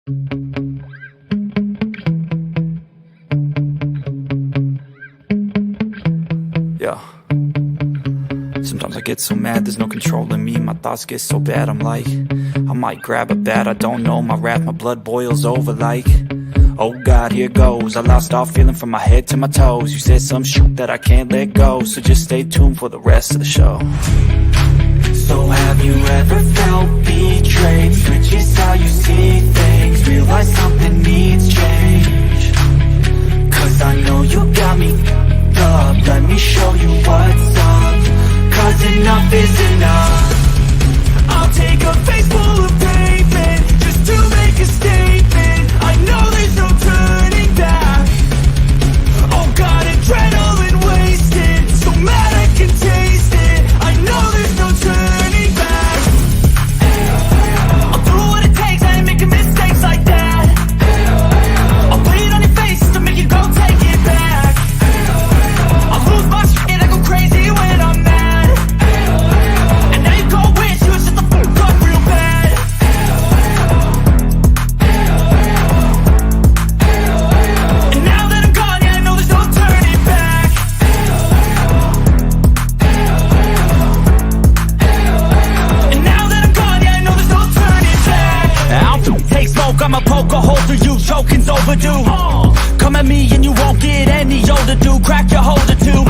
Yeah. Sometimes I get so mad, there's no controlling me. My thoughts get so bad, I'm like, I might grab a bat, I don't know. My wrath, my blood boils over like, oh God, here goes. I lost all feeling from my head to my toes. You said some shit that I can't let go, so just stay tuned for the rest of the show. So have you ever felt betrayed? Switches how you see things, realize something needs change. Cause I know you got me up, let me show you what's up. Cause enough is enough. I'll take a face full of pavement just to make a statement. I know there's no turning back. Oh God, adrenaline wasted, so mad I can taste it. I know there's no turning back. I'll do what it takes, I ain't making mistakes like that. I'll put it on your face to make you go take it back. I'll lose my shit, I go crazy when I'm mad. And now you go wish you was just the fuck up real bad. And now that I'm gone, yeah, I know there's no turning back. And now that I'm gone, yeah, I know there's no turning back. I'll take smoke, I'ma poke a hole through you, choking's overdue. Come at me and you won't get any older, dude. Crack your holder too.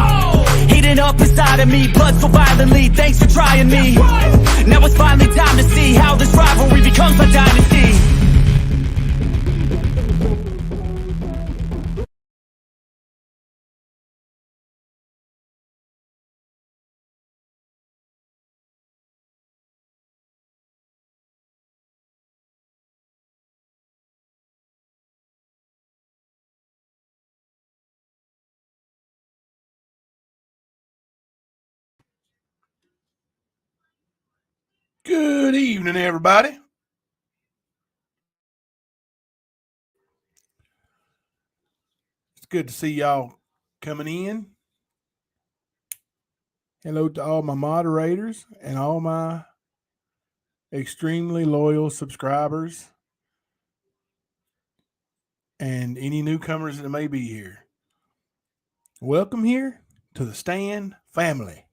Heating up inside of me, blood so violently. Thanks for trying me. Now it's finally time to see how this rivalry becomes a dynasty. Good evening, everybody. It's good to see y'all coming in. Hello to all my moderators and all my extremely loyal subscribers and any newcomers that may be here. Welcome here to the Stan family.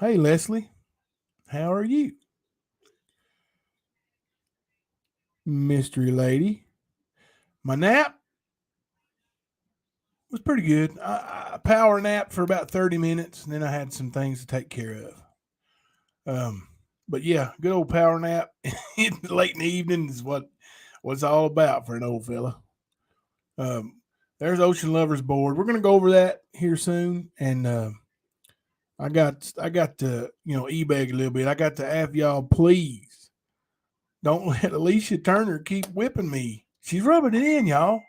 Hey, Leslie, how are you? Mystery lady. My nap was pretty good. I power napped for about 30 minutes, and then I had some things to take care of. But yeah, good old power nap late in the evening is what it's all about for an old fella. There's Ocean Lovers Board. We're gonna go over that here soon, and I got to e-bag a little bit. I got to ask y'all, please don't let Alicia Turner keep whipping me. She's rubbing it in, y'all.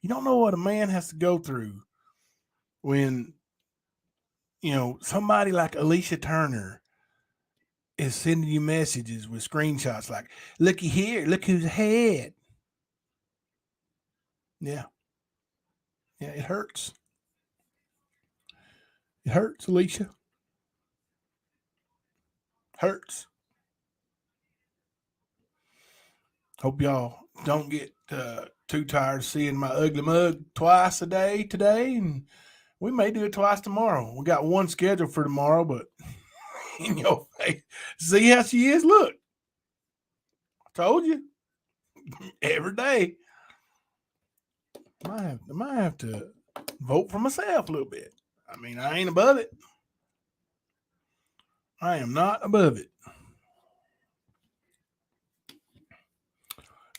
You don't know what a man has to go through when somebody like Alicia Turner is sending you messages with screenshots like, looky here, look who's ahead. Yeah, it hurts. It hurts, Alicia. Hurts. Hope y'all don't get too tired of seeing my ugly mug twice a day today, and we may do it twice tomorrow. We got one scheduled for tomorrow, but in your face, see how she is. Look, I told you, every day. I might have to vote for myself a little bit. I mean, I ain't above it. I am not above it.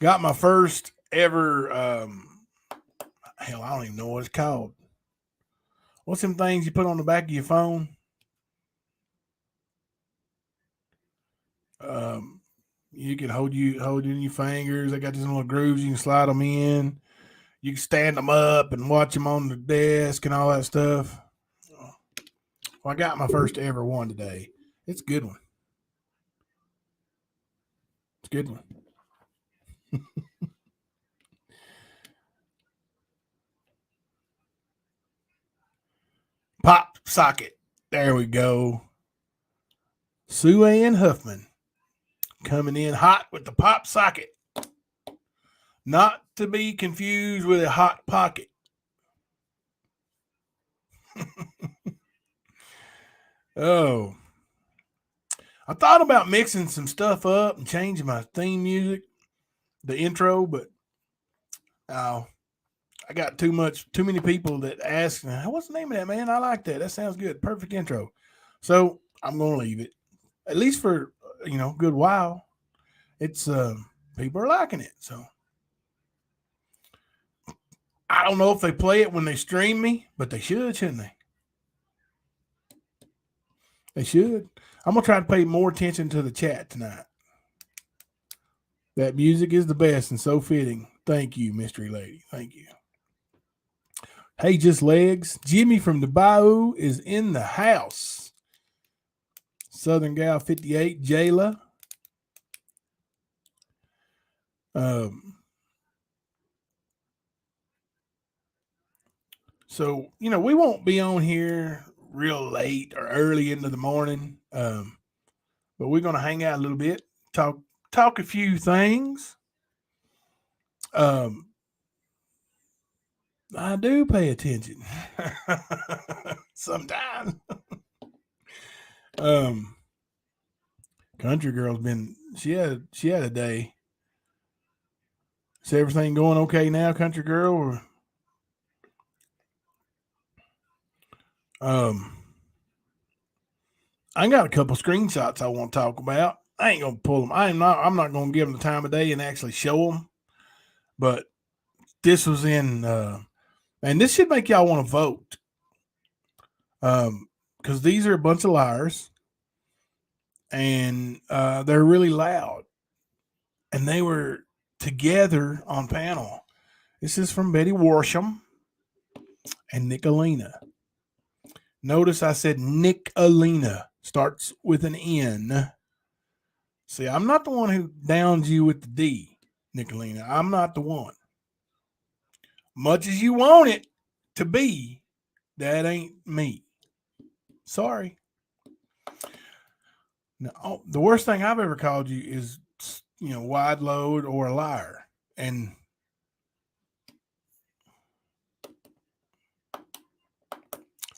Got my first ever, hell, I don't even know what it's called. What's them things you put on the back of your phone? You can hold in your fingers. They got these little grooves. You can slide them in. You can stand them up and watch them on the desk and all that stuff. Well, I got my first ever one today. It's a good one. It's a good one. Pop socket. There we go. Sue Ann Huffman. coming in hot with the pop socket. Not to be confused with a hot pocket. Oh. I thought about mixing some stuff up and changing my theme music, the intro, but I got too many people that ask, what's the name of that, man? I like that. That sounds good. Perfect intro. So I'm going to leave it, at least for, a good while. It's, people are liking it. So I don't know if they play it when they stream me, but they should, shouldn't they? They should. I'm going to try to pay more attention to the chat tonight. That music is the best and so fitting. Thank you, Mystery Lady. Thank you. Hey, just legs. Jimmy from the Bayou is in the house. Southern Gal 58, Jayla. So, we won't be on here real late or early into the morning. But we're going to hang out a little bit, talk a few things. I do pay attention sometimes. Country girl's she had a day. Is everything going okay now, country girl? Or I got a couple screenshots I want to talk about. I ain't gonna pull them. I'm not gonna give them the time of day and actually show them. But this was in, and this should make y'all want to vote. Because these are a bunch of liars, and they're really loud, and they were together on panel. This is from Betty Warsham and Nicolina. Notice I said Nicolina. Starts with an N. See, I'm not the one who downs you with the D, Nicolina. I'm not the one. Much as you want it to be, that ain't me. Sorry. Now, the worst thing I've ever called you is, wide load or a liar. And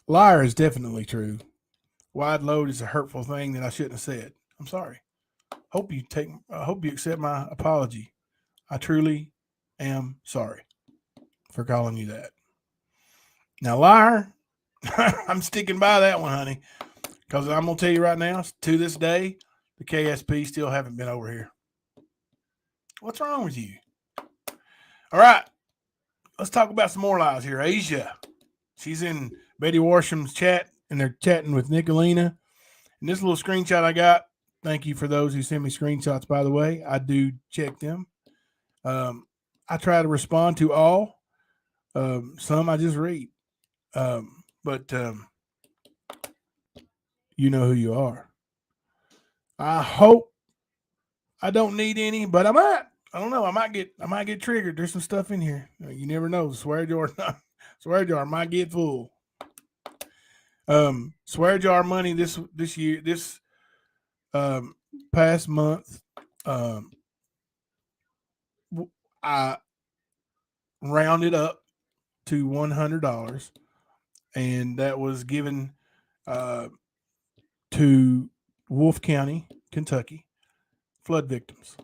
liar is definitely true. Wide load is a hurtful thing that I shouldn't have said. I'm sorry. Hope you accept my apology. I truly am sorry for calling you that. Now, liar, I'm sticking by that one, honey, because I'm going to tell you right now, to this day, the KSP still haven't been over here. What's wrong with you? All right, let's talk about some more lies here. Asia, she's in Betty Warsham's chat, and they're chatting with Nicolina. And this little screenshot I got, thank you for those who send me screenshots, by the way. I do check them. I try to respond to all. Some I just read. But you know who you are. I hope I don't need any, but I might. I don't know. I might get triggered. There's some stuff in here. You never know. Swear jar might get full. Swear jar money this year, this past month, I rounded up to $100, and that was given to Wolfe County, Kentucky, flood victims.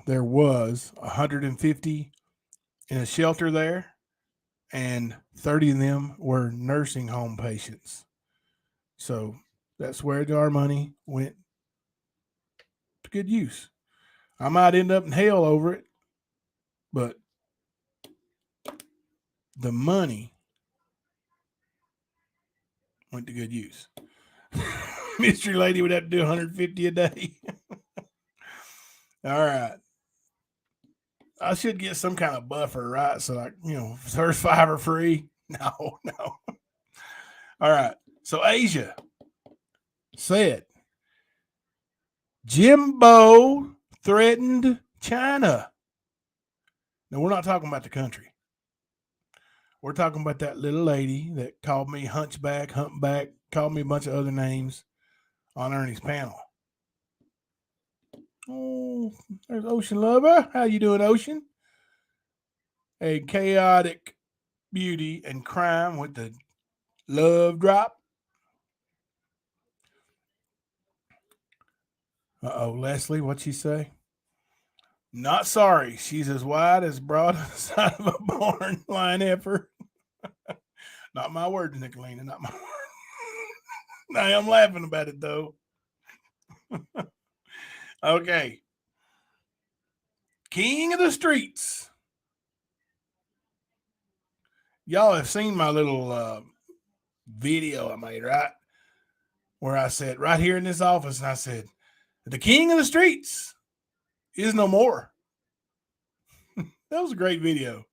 There was 150 in a shelter there, and 30 of them were nursing home patients. So that swear jar money went to good use. I might end up in hell over it, but the money went to good use. Mystery Lady would have to do 150 a day. All right. I should get some kind of buffer, right? So, first 5 are free. No. All right. So, Asia said, Jimbo threatened China. Now, we're not talking about the country. We're talking about that little lady that called me hunchback, humpback, called me a bunch of other names on Ernie's panel. Oh, there's Ocean Lover. How you doing, Ocean? A chaotic beauty and crime with the love drop. Uh-oh, Leslie, what'd she say? Not sorry. She's as wide as broad on the side of a barn, lion heifer. Not my words, Nicolina. Not my words. I am laughing about it, though. Okay. King of the streets. Y'all have seen my little video I made, right? Where I said, right here in this office, and I said, the king of the streets is no more. That was a great video.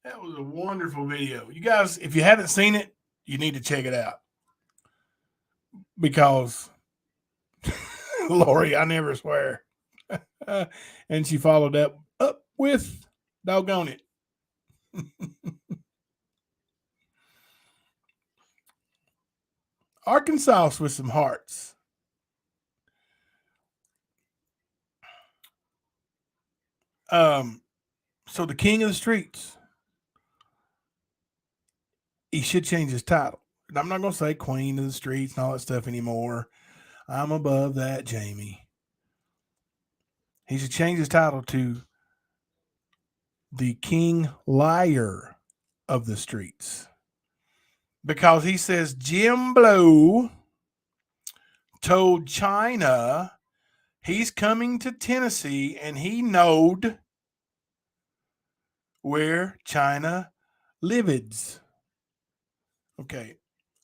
That was a wonderful video. You guys, if you haven't seen it, you need to check it out. Because, Lori, I never swear. And she followed that up with, doggone it. Arkansas with some hearts. So the king of the streets, he should change his title. I'm not going to say queen of the streets and all that stuff anymore. I'm above that, Jamie. He should change his title to the king liar of the streets. Because he says Jim Blow told China he's coming to Tennessee and he knowed where China lives. Okay,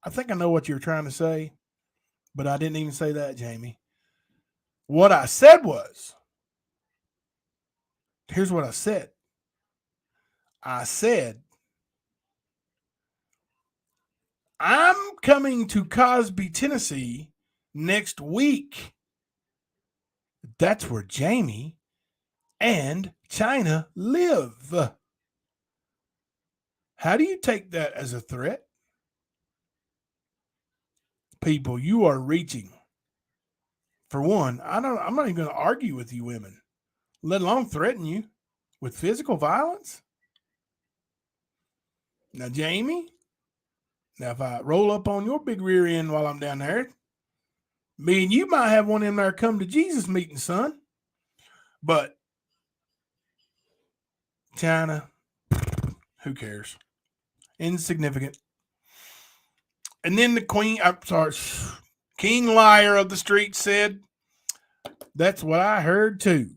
I think I know what you're trying to say, but I didn't even say that, Jamie. What I said was, here's what I said. I said, I'm coming to Cosby, Tennessee next week. That's where Jamie and China live. How do you take that as a threat? People, you are reaching. For one, I'm not even going to argue with you women, let alone threaten you with physical violence. Now, Jamie, now if I roll up on your big rear end while I'm down there, me and you might have one in there come to Jesus meeting, son. But China, who cares? Insignificant. And then the king liar of the street said, that's what I heard too.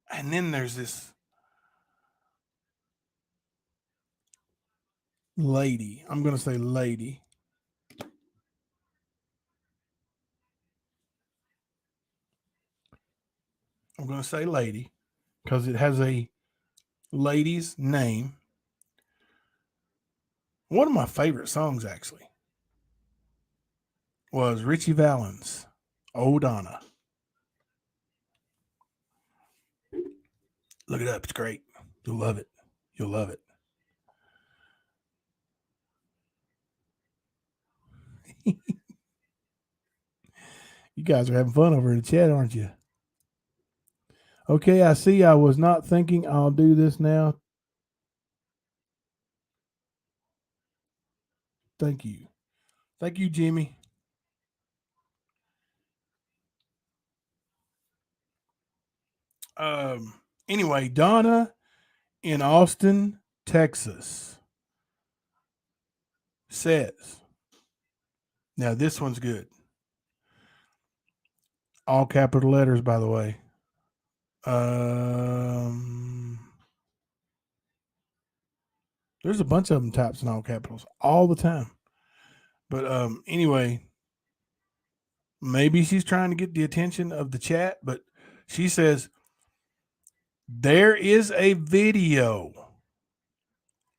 And then there's this lady. I'm going to say lady. I'm going to say lady because it has a lady's name. One of my favorite songs, actually, was Richie Valens' "Oh Donna." Look it up. It's great. You'll love it. You'll love it. You guys are having fun over in the chat, aren't you? Okay, I see. I was not thinking I'll do this now. Thank you. Thank you, Jimmy. Anyway, Donna in Austin, Texas says, now this one's good. All capital letters, by the way. There's a bunch of them types in all capitals all the time. But anyway, maybe she's trying to get the attention of the chat, but she says there is a video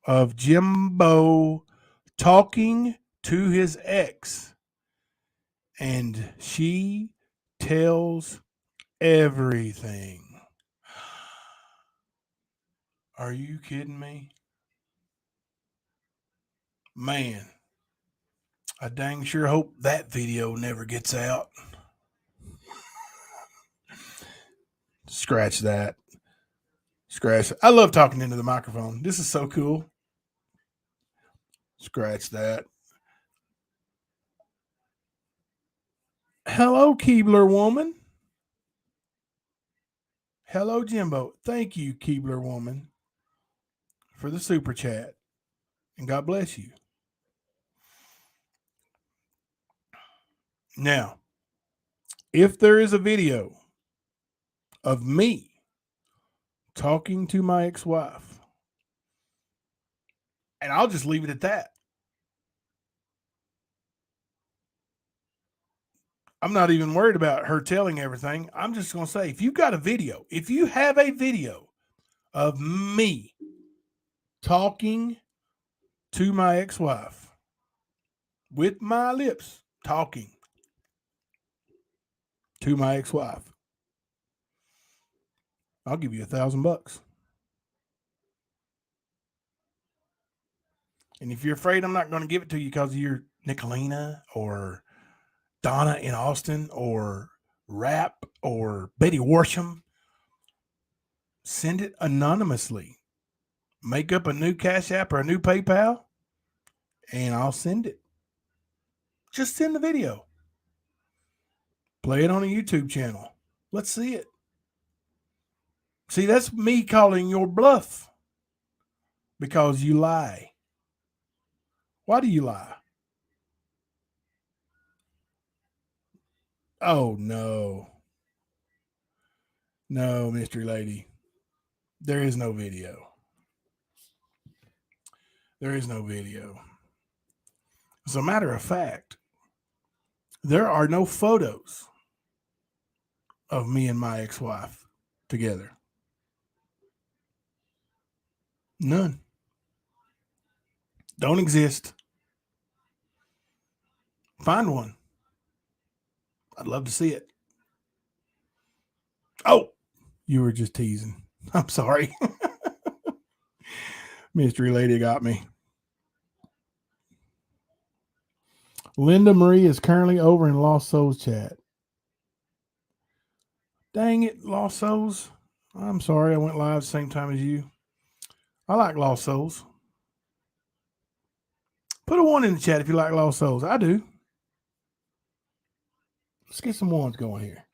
of Jimbo talking to his ex, and she tells everything. Are you kidding me? Man, I dang sure hope that video never gets out. Scratch that. Scratch. I love talking into the microphone. This is so cool. Scratch that. Hello, Keebler woman. Hello, Jimbo. Thank you, Keebler woman, for the super chat. And God bless you. Now, if there is a video of me talking to my ex-wife, and I'll just leave it at that. I'm not even worried about her telling everything. I'm just going to say, if you have a video of me talking to my ex-wife with my lips talking to my ex-wife, I'll give you $1,000. And if you're afraid I'm not going to give it to you because you're Nicolina or Donna in Austin or Rap or Betty Worsham, send it anonymously. Make up a new Cash App or a new PayPal, and I'll send it. Just send the video. Play it on a YouTube channel. Let's see it. See, that's me calling your bluff because you lie. Why do you lie? Oh, no. No, mystery lady. There is no video. There is no video. As a matter of fact, there are no photos of me and my ex-wife together. None. Don't exist. Find one. I'd love to see it. Oh, you were just teasing. I'm sorry. Mystery lady got me. Linda Marie is currently over in Lost Souls chat. Dang it, Lost Souls. I'm sorry I went live at the same time as you. I like Lost Souls. Put a 1 in the chat if you like Lost Souls. I do. Let's get some ones going here.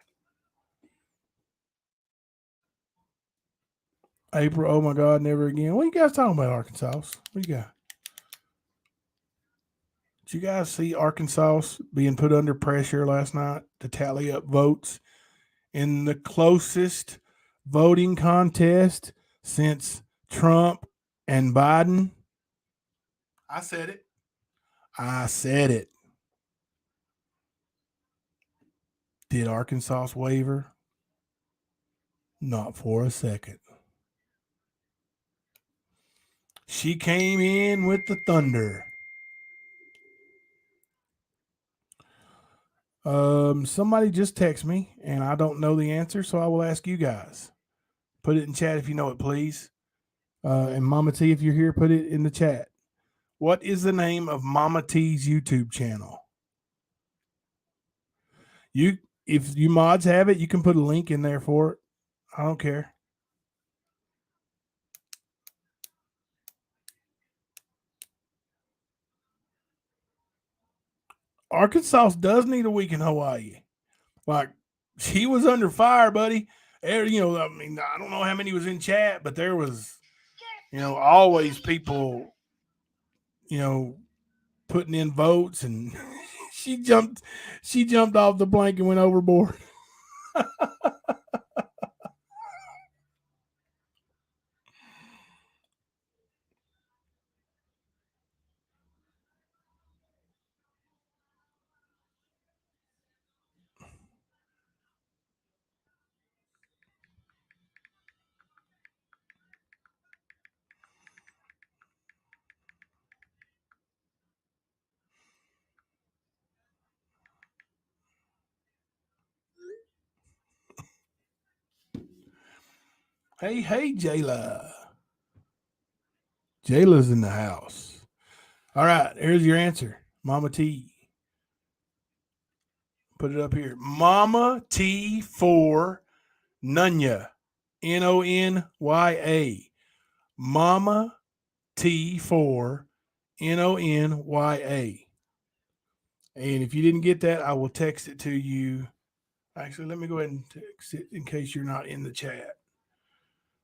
April, oh my God, never again. What are you guys talking about, Arkansas? What you got? Did you guys see Arkansas being put under pressure last night to tally up votes in the closest voting contest since Trump and Biden? I said it. I said it. Did Arkansas waver? Not for a second. She came in with the thunder. Somebody just texted me, and I don't know the answer, so I will ask you guys. Put it in chat if you know it, please. And Mama T, if you're here, put it in the chat. What is the name of Mama T's YouTube channel? If you mods have it, you can put a link in there for it. I don't care. Arkansas does need a week in Hawaii. Like, she was under fire, buddy. You know, I mean, I don't know how many was in chat, but there was, you know, always people, you know, putting in votes, and she jumped off the plank and went overboard. Hey, Jayla. Jayla's in the house. All right, here's your answer. Mama T. Put it up here. Mama T for Nunya. Nonya. Mama T for Nonya. And if you didn't get that, I will text it to you. Actually, let me go ahead and text it in case you're not in the chat.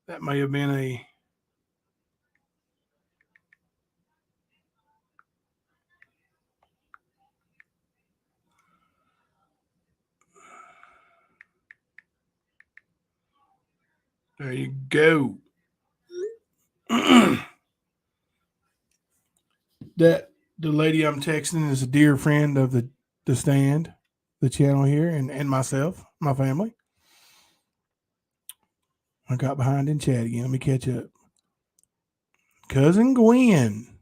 That may have been a. There you go. That the lady I'm texting is a dear friend of the stand, the channel here, and myself, my family. I got behind in chat again. Let me catch up. Cousin Gwen.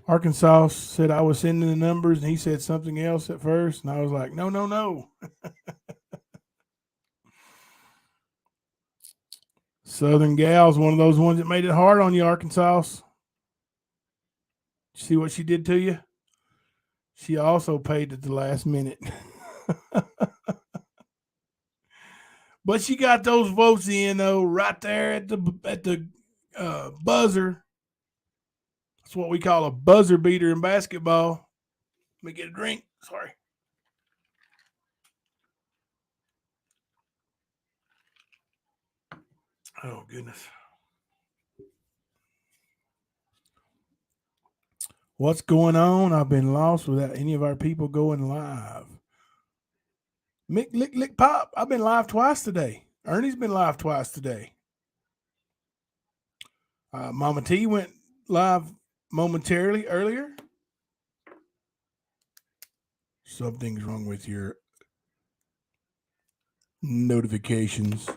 Arkansas said I was sending the numbers, and he said something else at first, and I was like, no. Southern Gal's one of those ones that made it hard on you, Arkansas. See what she did to you? She also paid at the last minute. But she got those votes in, though, right there at the buzzer. That's what we call a buzzer beater in basketball. Let me get a drink. Sorry. Oh, goodness. What's going on? I've been lost without any of our people going live. Mick, lick, lick, pop. I've been live twice today. Ernie's been live twice today. Mama T went live momentarily earlier. Something's wrong with your notifications.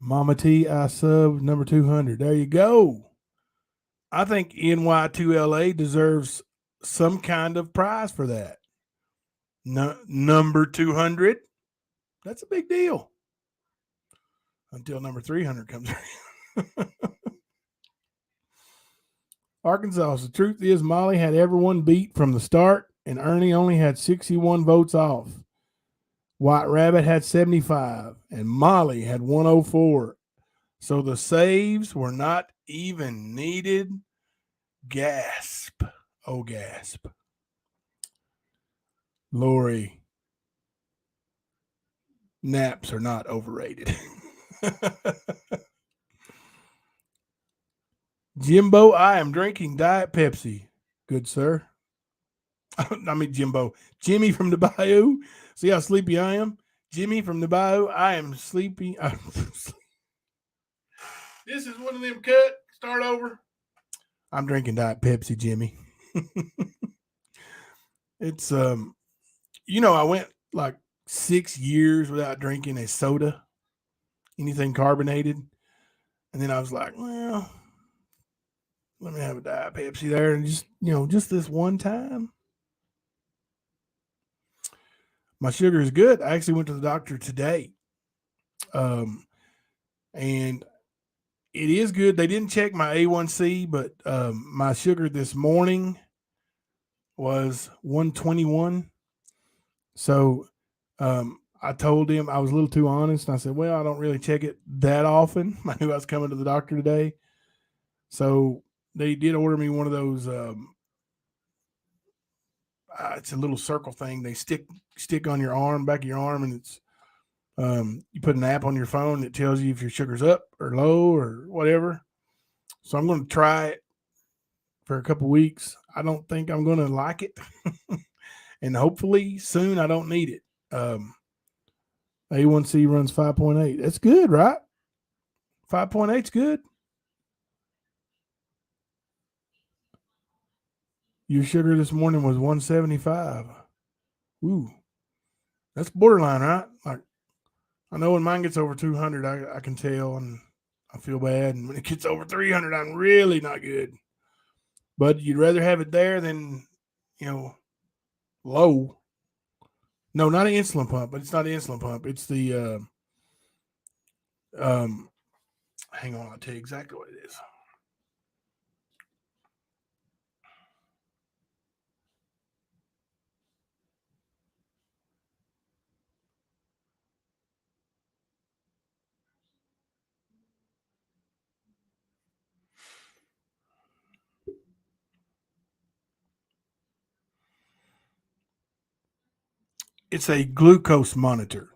Mama T, I sub number 200. There you go. I think NY2LA deserves some kind of prize for that. Number 200. That's a big deal. Until number 300 comes around. Arkansas, the truth is Molly had everyone beat from the start, and Ernie only had 61 votes off. White Rabbit had 75, and Molly had 104. So the saves were not even needed. Gasp. Oh, gasp. Lori, naps are not overrated. Jimbo, I am drinking Diet Pepsi. Good, sir. I mean, Jimbo. Jimmy from the Bayou. See how sleepy I am? Jimmy from the Bayou. I am sleepy. This is one of them cut. Start over. I'm drinking Diet Pepsi, Jimmy. It's, I went like 6 years without drinking a soda, anything carbonated. And then I was like, well, let me have a Diet Pepsi there. And just this one time. My sugar is good. I actually went to the doctor today. And it is good. They didn't check my A1C, but my sugar this morning was 121. So I told him I was a little too honest. And I said, well, I don't really check it that often. I knew I was coming to the doctor today. So they did order me one of those. It's a little circle thing. They stick on your arm, back of your arm, and it's you put an app on your phone that tells you if your sugar's up or low or whatever. So I'm going to try it for a couple weeks. I don't think I'm going to like it. And hopefully soon I don't need it. A1C runs 5.8. That's good, right? 5.8 is good. Your sugar this morning was 175. Ooh, that's borderline, right? Like, I know when mine gets over 200, I can tell, and I feel bad. And when it gets over 300, I'm really not good. But you'd rather have it there than, low. No, not an insulin pump, but it's not an insulin pump. It's the Hang on, I'll tell you exactly what it is. It's a glucose monitor.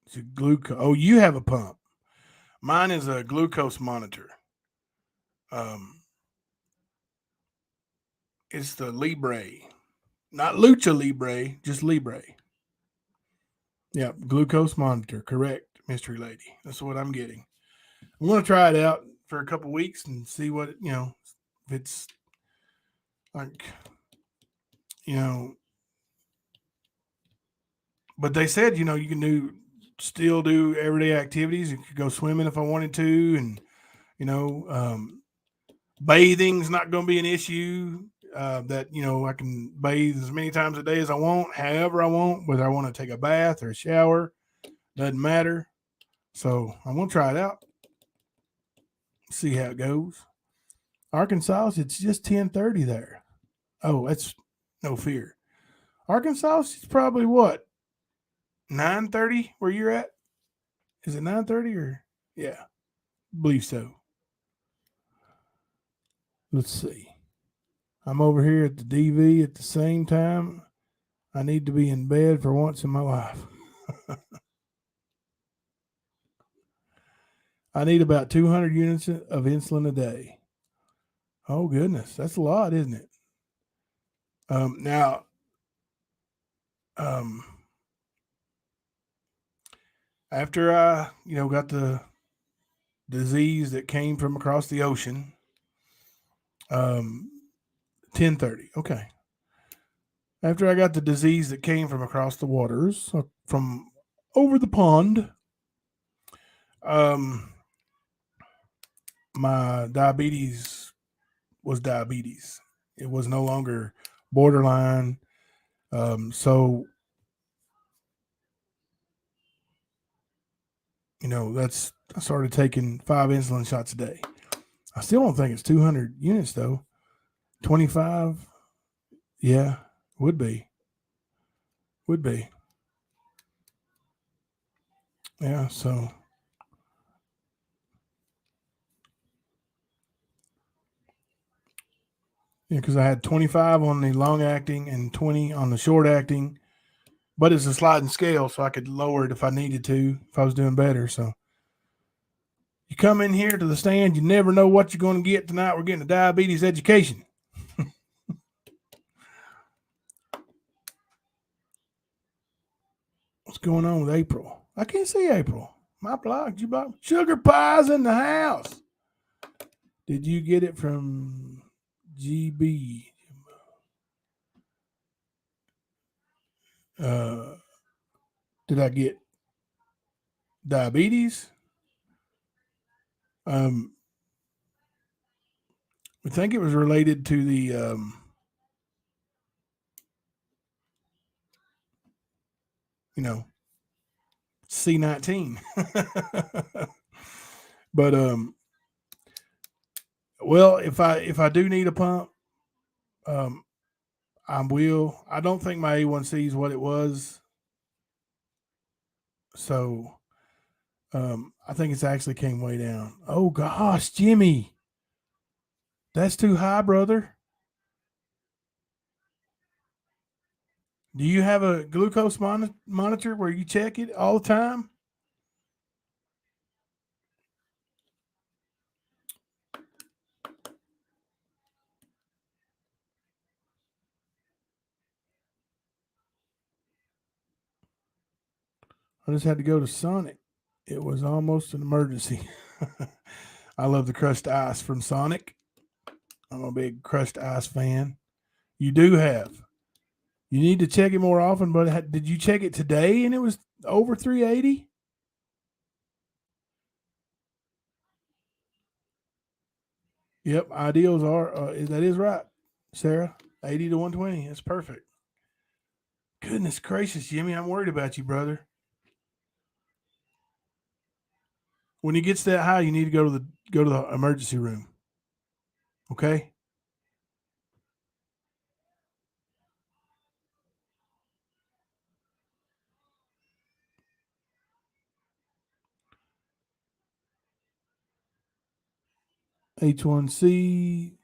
It's a glucose. Oh, you have a pump. Mine is a glucose monitor. Um, it's the Libre, not Lucha Libre, just Libre. Yeah, glucose monitor. Correct, mystery lady. That's what I'm getting. I'm going to try it out for a couple weeks and see what if it's like you know. But they said you can still do everyday activities. You could go swimming if I wanted to, and you know, bathing's not going to be an issue. That I can bathe as many times a day as I want, however I want, whether I want to take a bath or a shower, doesn't matter. So I'm gonna try it out, see how it goes. Arkansas, it's just 10:30 there. Oh, that's no fear. Arkansas, it's probably what 9:30 where you're at. Is it 9:30 or yeah? Believe so. Let's see. I'm over here at the DV at the same time. I need to be in bed for once in my life. I need about 200 units of insulin a day. Oh goodness, that's a lot, isn't it? Now, um, after I, got the disease that came from across the ocean, 10:30. Okay. After I got the disease that came from across the waters, from over the pond, um, my diabetes was diabetes. It was no longer borderline. So that's I started taking 5 insulin shots a day. I still don't think it's 200 units though. 25, yeah, would be, yeah. So yeah, because I had 25 on the long acting and 20 on the short acting, but it's a sliding scale, so I could lower it if I needed to, if I was doing better. So you come in here to the stand, you never know what you're going to get tonight. We're getting a diabetes education. What's going on with April? I can't see April. My block, you block. Sugar pies in the house. Did you get it from GB? Uh, did I get diabetes? Um, I think it was related to the C19. But well, if I do need a pump, um, I will. I don't think my A1C is what it was, so I think it's actually came way down. Oh gosh, Jimmy, that's too high, brother. Do you have a glucose monitor where you check it all the time? I just had to go to Sonic. It was almost an emergency. I love the crushed ice from Sonic. I'm a big crushed ice fan. You do have. You need to check it more often, but did you check it today and it was over 380? Yep, ideals are that is right, Sarah. 80 to 120. That's perfect. Goodness gracious, Jimmy, I'm worried about you, brother. when it gets that high, you need to go to the emergency room. Okay. H1C,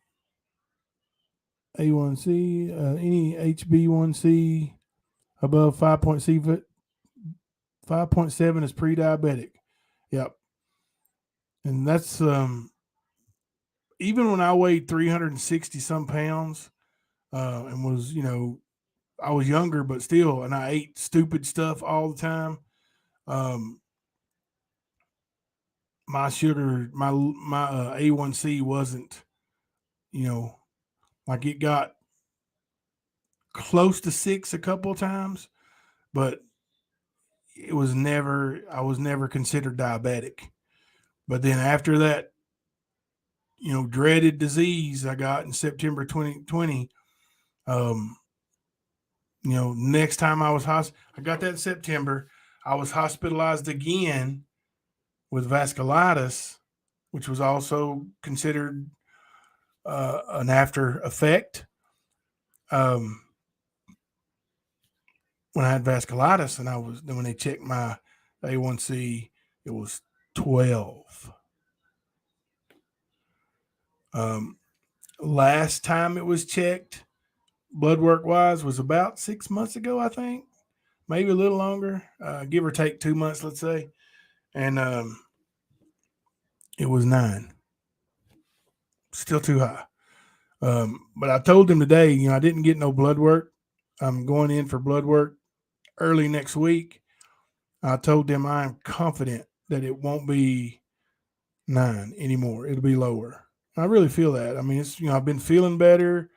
A1C, any HB1C above 5.7 is pre-diabetic. Yep. And that's even when I weighed 360 some pounds and was, I was younger, but still, and I ate stupid stuff all the time. Um, my sugar, my A1C wasn't, you know, like it got close to 6 a couple of times, but I was never considered diabetic. But then after that, dreaded disease I got in September 2020, um, next time I got that in September. I was hospitalized again with vasculitis, which was also considered an after effect. Um, when I had vasculitis, and when they checked my A1C, it was 12. Last time it was checked, blood work wise, was about 6 months ago, I think, maybe a little longer, give or take 2 months, let's say, and it was 9, still too high. But I told them today, I didn't get no blood work. I'm going in for blood work early next week. I told them I'm confident that it won't be 9 anymore. It'll be lower. I really feel that. I mean, it's I've been feeling better.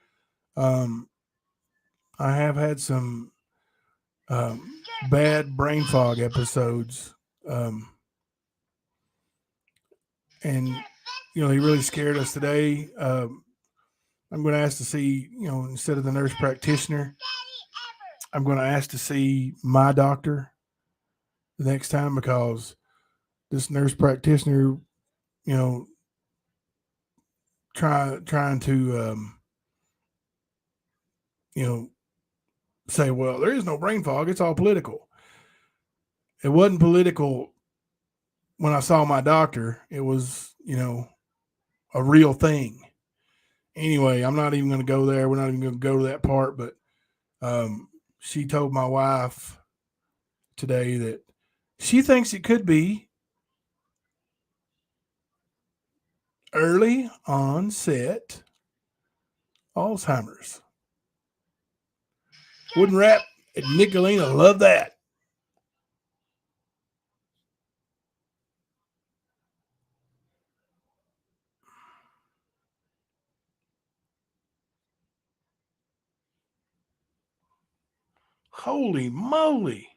Um, I have had some bad brain fog episodes, and he really scared us today. I'm going to ask to see, instead of the nurse practitioner, I'm going to ask to see my doctor the next time, because this nurse practitioner, you know, trying to, say, well, there is no brain fog. It's all political. It wasn't political when I saw my doctor. It was, a real thing. Anyway, I'm not even going to go there. We're not even going to go to that part. But she told my wife today that she thinks it could be early onset Alzheimer's. Wooden Rap and Nicolina love that. Holy moly.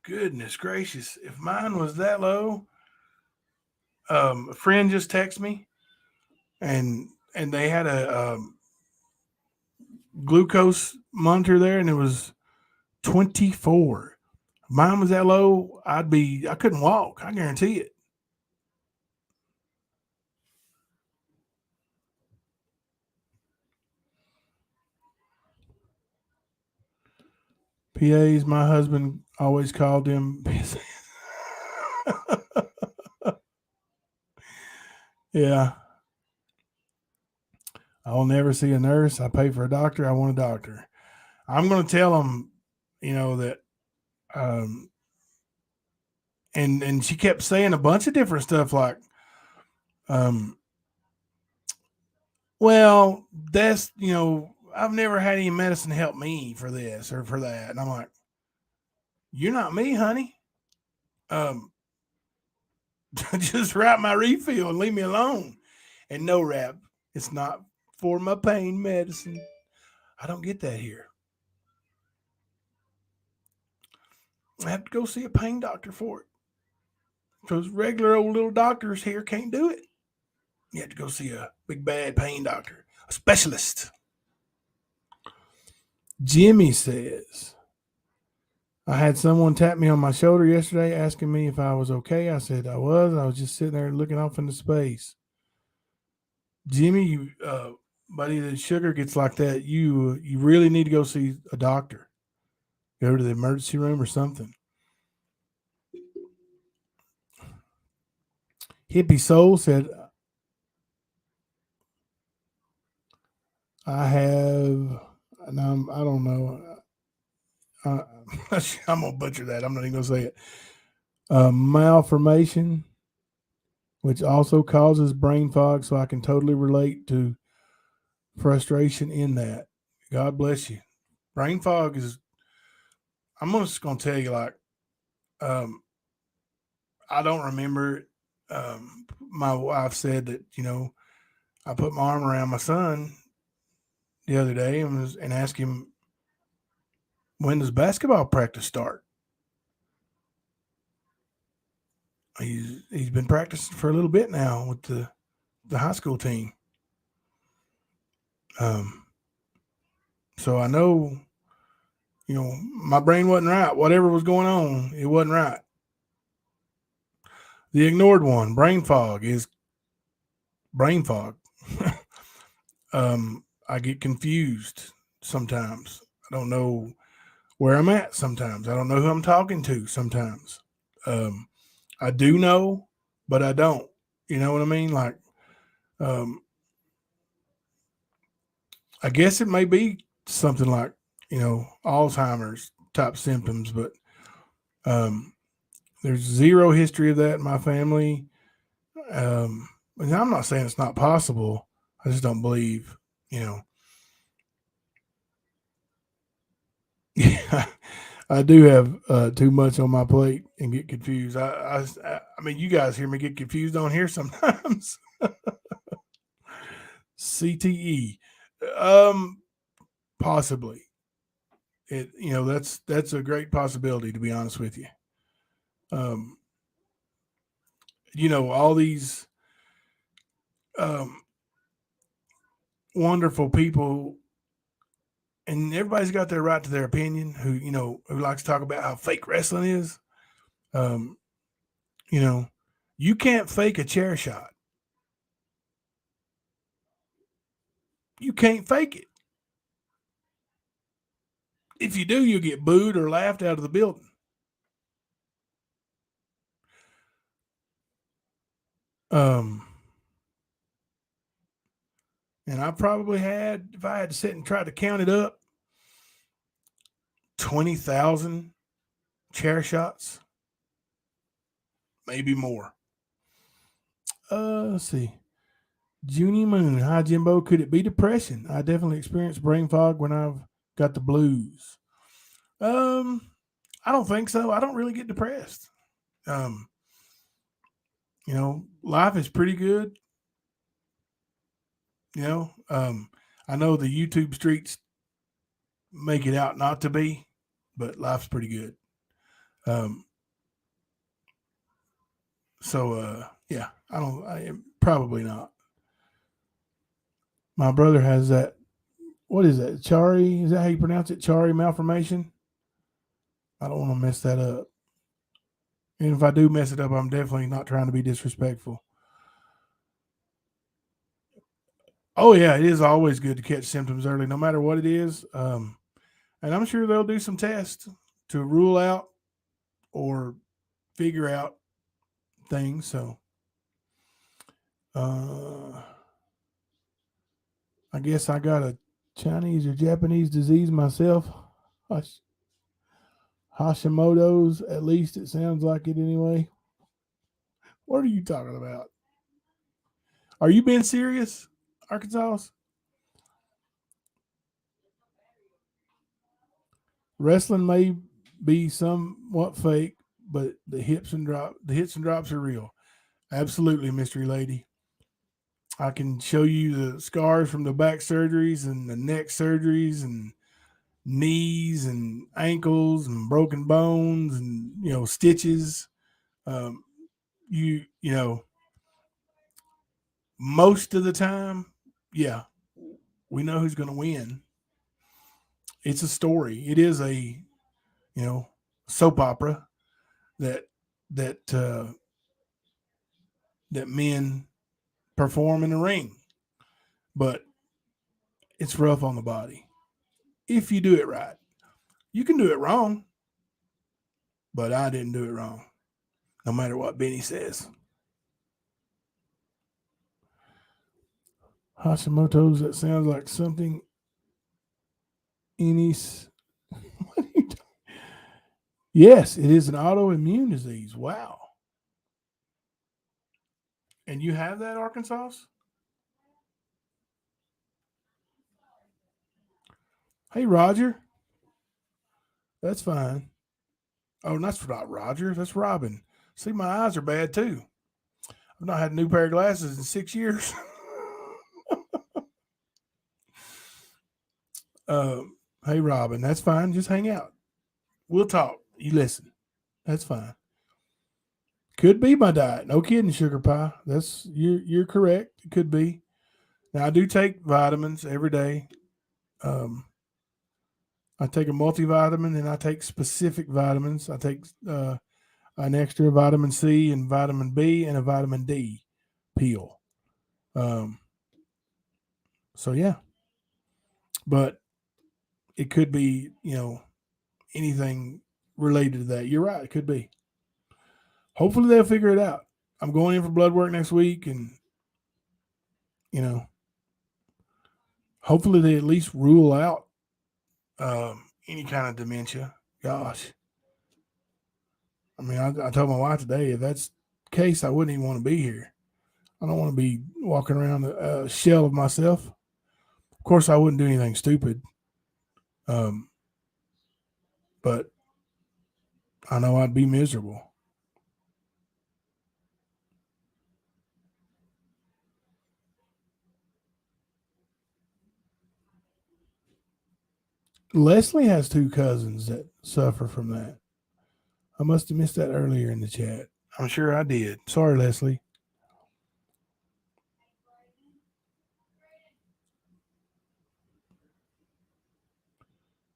Goodness gracious. If mine was that low, a friend just texted me, and they had a glucose monitor there, and it was 24. If mine was that low, I couldn't walk. I guarantee it. PAs, my husband always called them. Yeah. I'll never see a nurse. I pay for a doctor. I want a doctor. I'm going to tell them, that, um, and she kept saying a bunch of different stuff like, um, well, that's, I've never had any medicine help me for this or for that. And I'm like, you're not me, honey. Um, just write my refill and leave me alone. And no, Rap, it's not for my pain medicine. I don't get that here. I have to go see a pain doctor for it. Because regular old little doctors here can't do it. You have to go see a big bad pain doctor. specialist. Jimmy says, I had someone tap me on my shoulder yesterday asking me if I was okay. I said I was. I was just sitting there looking off into space. Jimmy, buddy, the sugar gets like that. You really need to go see a doctor. Go to the emergency room or something. Hippie Soul said, I have, and I don't know. I'm going to butcher that. I'm not even going to say it. Malformation, which also causes brain fog. So I can totally relate to frustration in that. God bless you. Brain fog is, I'm just going to tell you, like, um, I don't remember. My wife said that, I put my arm around my son the other day and asked him, when does basketball practice start? He's been practicing for a little bit now with the high school team. So I know, my brain wasn't right. Whatever was going on, it wasn't right. The ignored one, brain fog, is brain fog. I get confused sometimes. I don't know where I'm at sometimes. I don't know who I'm talking to sometimes. I do know, but I don't. You know what I mean? Like, I guess it may be something like, Alzheimer's type symptoms, but there's zero history of that in my family. And I'm not saying it's not possible. I just don't believe, Yeah, I do have too much on my plate and get confused. I mean, you guys hear me get confused on here sometimes. CTE, possibly. That's a great possibility, to be honest with you. Um, all these um, wonderful people, and everybody's got their right to their opinion. Who likes to talk about how fake wrestling is. Um, you can't fake a chair shot. You can't fake it. If you do, you'll get booed or laughed out of the building. Um, and I probably had, if I had to sit and try to count it up, 20,000 chair shots, maybe more. Let's see. Junie Moon, hi Jimbo. Could it be depression? I definitely experienced brain fog when I've got the blues. I don't think so. I don't really get depressed. Um, life is pretty good. I know the YouTube streets make it out not to be, but life's pretty good. Um, yeah, I probably not. My brother has that. What is that? Chari? Is that how you pronounce it? Chari malformation? I don't want to mess that up. And if I do mess it up, I'm definitely not trying to be disrespectful. Oh yeah, it is always good to catch symptoms early, no matter what it is. And I'm sure they'll do some tests to rule out or figure out things. So, I guess I got a Chinese or Japanese disease myself. Hashimoto's, at least it sounds like it anyway. What are you talking about? Are you being serious, Arkansas? Wrestling may be somewhat fake, but the hits and drops are real. Absolutely, mystery lady. I can show you the scars from the back surgeries and the neck surgeries and knees and ankles and broken bones and stitches. Um, you know most of the time, yeah, We know who's going to win. It's a story. It is a, soap opera that that that men perform in the ring, but it's rough on the body if you do it right. You can do it wrong, but I didn't do it wrong, no matter what Benny says. Hashimoto's, that sounds like something Enis. What are you talking? Yes, it is an autoimmune disease. Wow. And you have that, Arkansas? Hey, Roger. That's fine. Oh, that's not Roger. That's Robin. See, my eyes are bad too. I've not had a new pair of glasses in 6 years. uh, hey, Robin. That's fine. Just hang out. We'll talk. You listen. That's fine. Could be my diet. No kidding, sugar pie. That's you're correct. It could be. Now I do take vitamins every day. Um, I take a multivitamin and I take specific vitamins. I take an extra vitamin C and vitamin B and a vitamin D pill. Um, so yeah, but it could be anything related to that. You're right. It could be. Hopefully they'll figure it out. I'm going in for blood work next week, and you know, hopefully they at least rule out any kind of dementia. Gosh, I mean, I told my wife today if that's the case, I wouldn't even want to be here. I don't want to be walking around a shell of myself. Of course, I wouldn't do anything stupid, um, but I know I'd be miserable. Leslie has two cousins that suffer from that. I must have missed that earlier in the chat. I'm sure I did. Sorry, Leslie.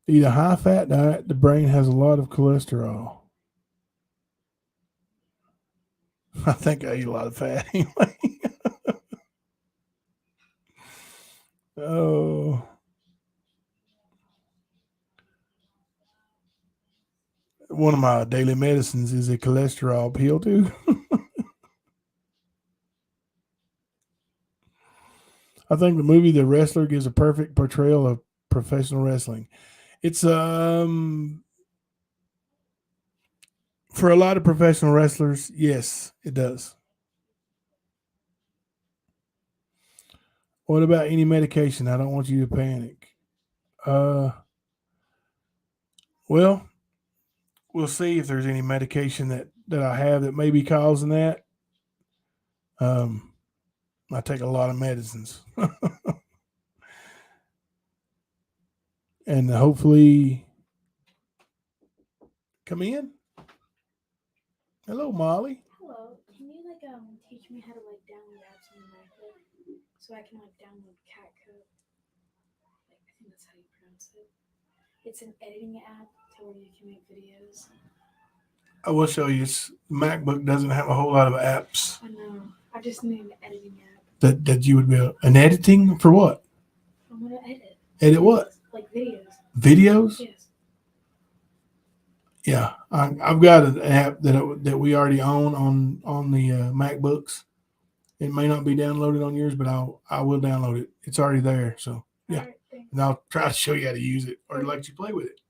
Eat a high fat diet, the brain has a lot of cholesterol. I think I eat a lot of fat anyway. Oh, one of my daily medicines is a cholesterol pill, too. I think the movie The Wrestler gives a perfect portrayal of professional wrestling. It's for a lot of professional wrestlers, yes, it does. What about any medication? I don't want you to panic. Uh, well, we'll see if there's any medication that I have that may be causing that. Um, I take a lot of medicines, and hopefully, come in. Hello, Molly. Hello, can you teach me how to download apps on the MacBook so I can download CapCut? I think that's how you pronounce it. It's an editing app to where you can make videos. I will show you. MacBook doesn't have a whole lot of apps I know. I just need an editing app. that you would be an editing for what? I want to edit. Edit what? Like videos. Videos? Yes. Yeah, I've got an app that we already own on the MacBooks. It may not be downloaded on yours, but I will download it. It's already there. So yeah, All right, and I'll try to show you how to use it or let you play with it.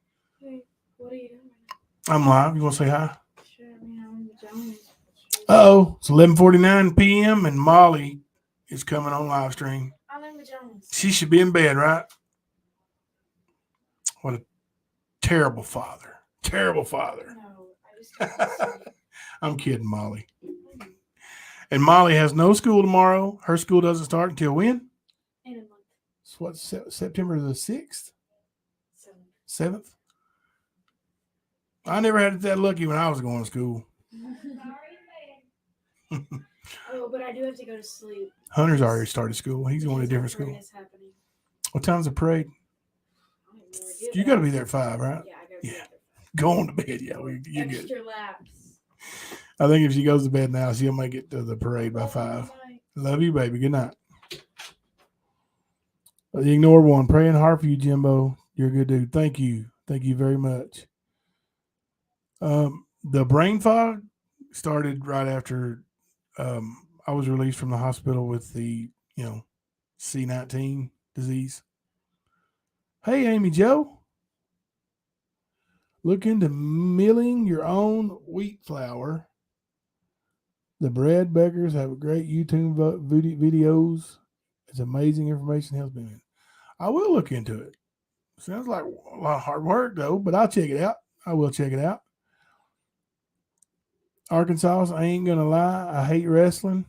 Wait, what are you doing right I'm live. You want to say hi? now? Sure, I mean, I'm in pajamas. Oh, it's 11:49 p.m. and Molly is coming on live stream. I'm in pajamas. She should be in bed, right? What a terrible father. Terrible father. No, I just don't sleep. I'm kidding, Molly. And Molly has no school tomorrow. Her school doesn't start until when? In a month. It's what, September the 6th? 7th? I never had it that lucky when I was going to school. Oh, but I do have to go to sleep. Hunter's already started school. He's going to a different school. Is happening. What time's the parade? I have no idea. You but got to be there at 5, right? Yeah, I gotta be Yeah. there. Go on to bed. Yeah, you're good. Extra laps. I think if she goes to bed now, she'll make it to the parade by 5. Love you, baby. Good night. Ignore one. Praying hard for you, Jimbo. You're a good dude. Thank you. Thank you very much. The brain fog started right after I was released from the hospital with the, C19 disease. Hey, Amy Joe. Look into milling your own wheat flour. The bread bakers have great YouTube videos. It's amazing information helps me. I will look into it. Sounds like a lot of hard work, though, but I'll check it out. I will check it out. Arkansas, I ain't going to lie. I hate wrestling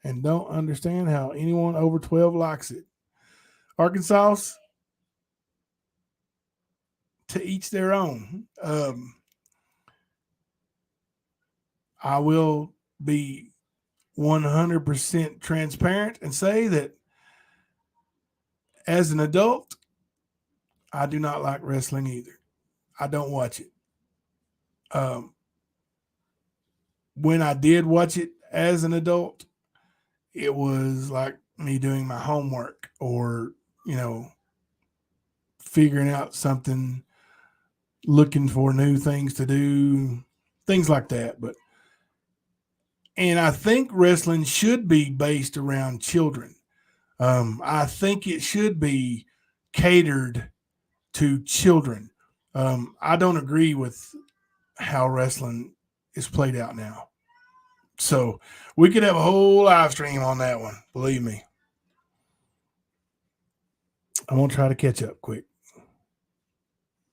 and don't understand how anyone over 12 likes it. Arkansas, to each their own. I will be 100% transparent and say that as an adult, I do not like wrestling either. I don't watch it. When I did watch it as an adult, it was like me doing my homework or, figuring out something, looking for new things to do, things like that. And I think wrestling should be based around children. I think it should be catered to children. I don't agree with how wrestling is played out now. So we could have a whole live stream on that one. Believe me. I won't try to catch up quick.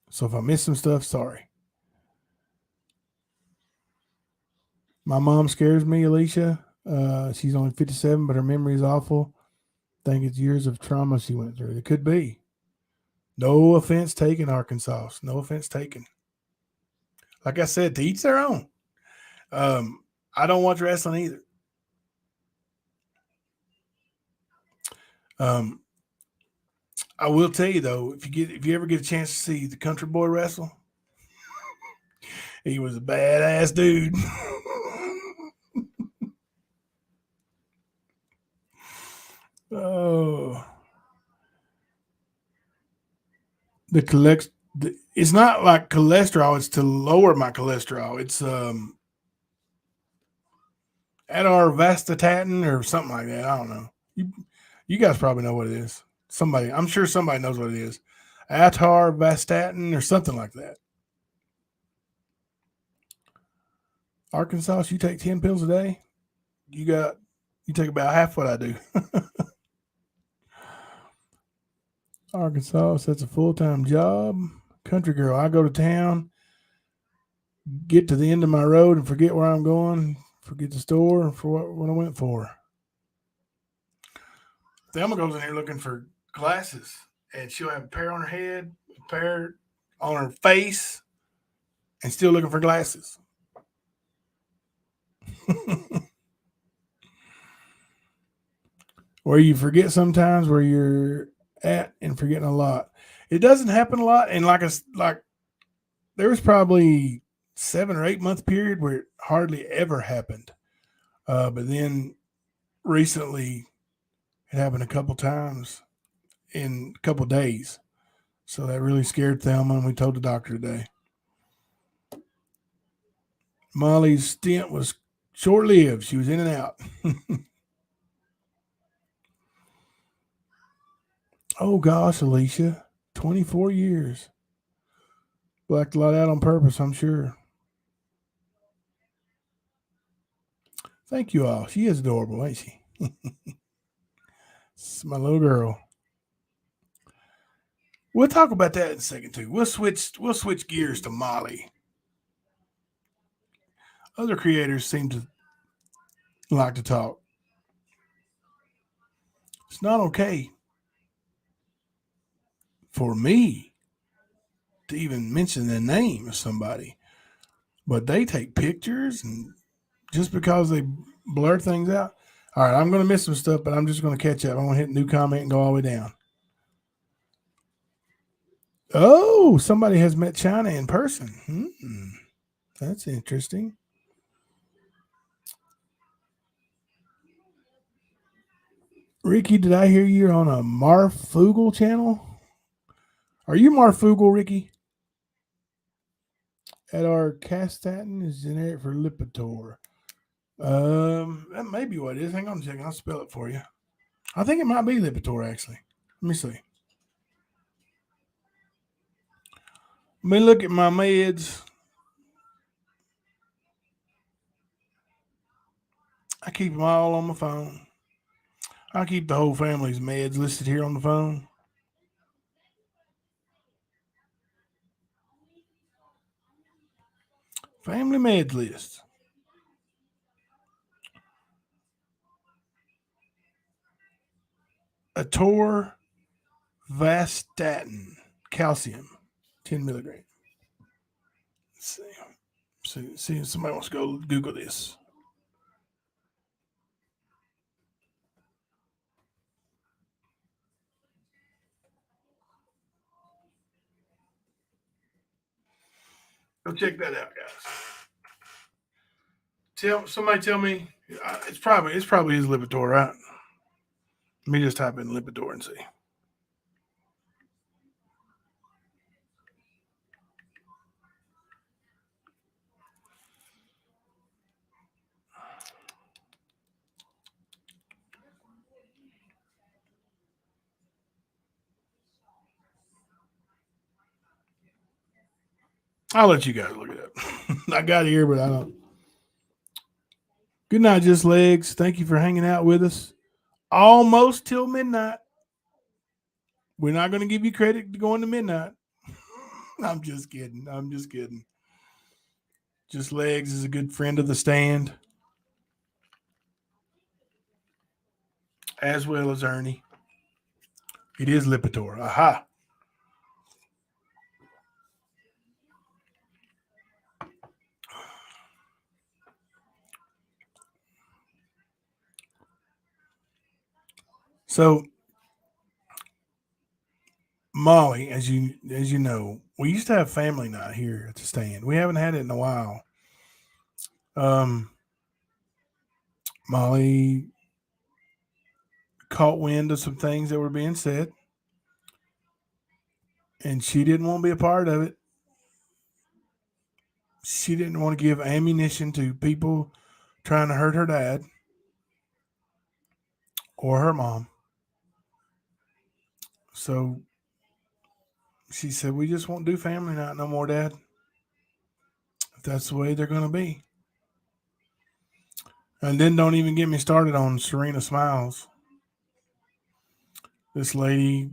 So if I miss some stuff, sorry. My mom scares me, Alicia. She's only 57, but her memory is awful. I think it's years of trauma she went through. It could be. No offense taken, Arkansas. No offense taken. Like I said, to each their own. I don't watch wrestling either. I will tell you though, if you ever get a chance to see the Country Boy wrestle, he was a badass dude. Oh, it's not like cholesterol. It's to lower my cholesterol. It's atorvastatin or something like that. I don't know. You guys probably know what it is. I'm sure somebody knows what it is. Atorvastatin or something like that. Arkansas, you take 10 pills a day. You take about half what I do. Arkansas, that's a full-time job. Country girl, I go to town, get to the end of my road and forget where I'm going, forget the store for what I went for. Thelma goes in here looking for glasses, and she'll have a pair on her head, a pair on her face, and still looking for glasses. Where you forget sometimes where you're at and forgetting a lot. It doesn't happen a lot, and like there was probably 7 or 8 month period where it hardly ever happened. But then recently it happened a couple times in a couple days. So that really scared Thelma, and we told the doctor today. Molly's stint was short-lived. She was in and out. Oh, gosh, Alicia. 24 years. Blacked a lot out on purpose, I'm sure. Thank you all. She is adorable, ain't she? It's my little girl. We'll talk about that in a second too. We'll switch gears to Molly. Other creators seem to like to talk. It's not okay for me to even mention the name of somebody, but they take pictures, and just because they blur things out. All right, I'm going to miss some stuff, but I'm just going to catch up. I'm going to hit new comment and go all the way down. Oh, somebody has met China in person. That's interesting. Ricky, did I hear you're on a Marfugal channel? Are you Marfugal, Ricky? At our castatin is generic for Lipitor. That may be what it is. Hang on a second. I'll spell it for you. I think it might be Lipitor, actually. Let me see. Let me look at my meds. I keep them all on my phone. I keep the whole family's meds listed here on the phone. Family meds list. Atorvastatin, calcium, 10 milligrams. Let's see if somebody wants to go Google this. Go check that out, guys. Somebody tell me it's probably his Lipitor, right? Let me just type in Lipitor and see. I'll let you guys look it up. I got it here, but I don't. Good night, Just Legs. Thank you for hanging out with us. Almost till midnight. We're not going to give you credit to going to midnight. I'm just kidding. Just Legs is a good friend of the stand, as well as Ernie. It is Lipitor. Aha. So, Molly, as you know, we used to have family night here at the stand. We haven't had it in a while. Molly caught wind of some things that were being said, and she didn't want to be a part of it. She didn't want to give ammunition to people trying to hurt her dad or her mom. So she said, "We just won't do family night no more, Dad. If that's the way they're going to be." And then don't even get me started on Serena Smiles. This lady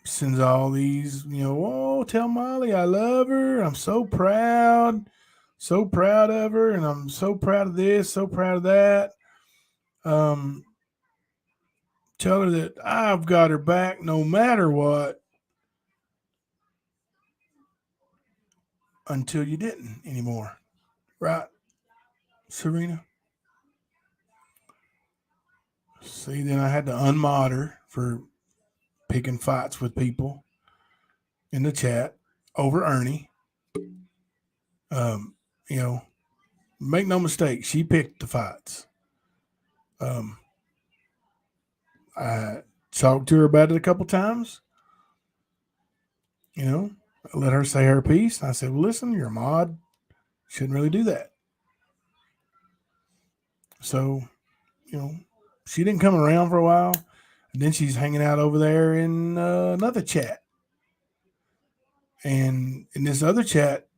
sends all these, oh, tell Molly I love her. I'm so proud of her, and I'm so proud of this, so proud of that. Tell her that I've got her back no matter what, until you didn't anymore. Right, Serena? See, then I had to unmod her for picking fights with people in the chat over Ernie. Um, you know, make no mistake, she picked the fights. I talked to her about it a couple times. I let her say her piece. I said, "Well, listen, you're a mod. Shouldn't really do that." So, she didn't come around for a while. And then she's hanging out over there in another chat. And in this other chat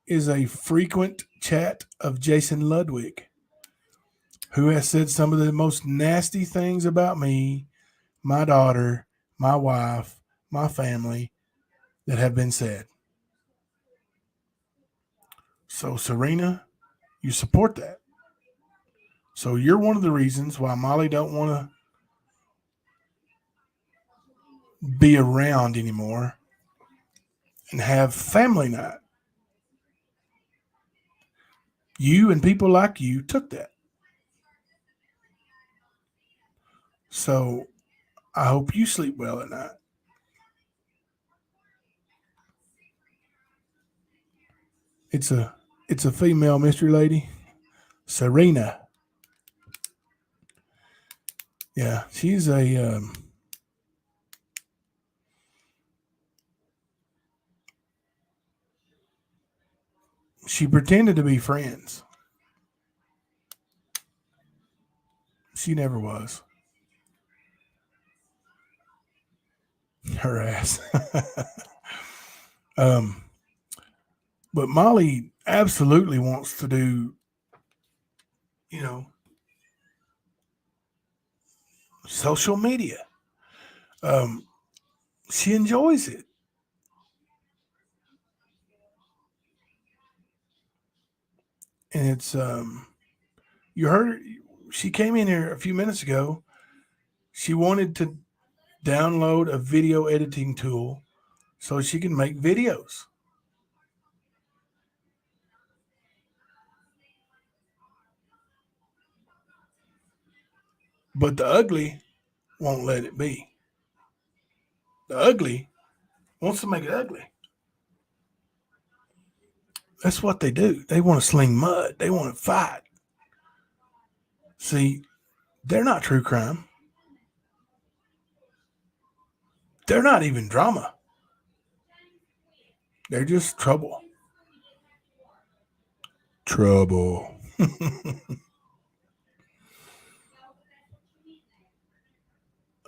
is a frequent chat of Jason Ludwig, who has said some of the most nasty things about me, my daughter, my wife, my family that have been said. So, Serena, you support that. So you're one of the reasons why Molly don't want to be around anymore and have family night. You and people like you took that. So I hope you sleep well at night. It's a female mystery lady, Serena. Yeah, she's a she pretended to be friends. She never was. Her ass. um, but Molly absolutely wants to do, you know, social media. She enjoys it. And it's you heard her, she came in here a few minutes ago. She wanted to download a video editing tool so she can make videos. But the ugly won't let it be. The ugly wants to make it ugly. That's what they do. They want to sling mud. They want to fight. See, they're not true crime. They're not even drama. They're just trouble. Trouble.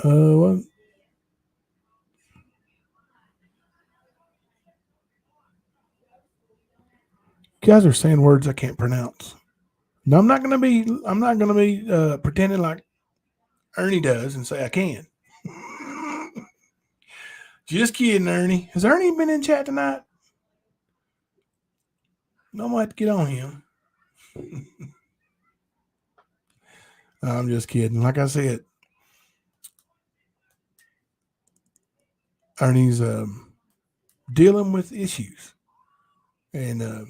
What? You guys are saying words I can't pronounce. No, I'm not gonna be. I'm not gonna be pretending like Ernie does and say I can. Just kidding, Ernie. Has Ernie been in chat tonight? No, I'm gonna have to get on him. I'm just kidding. Like I said, Ernie's dealing with issues, and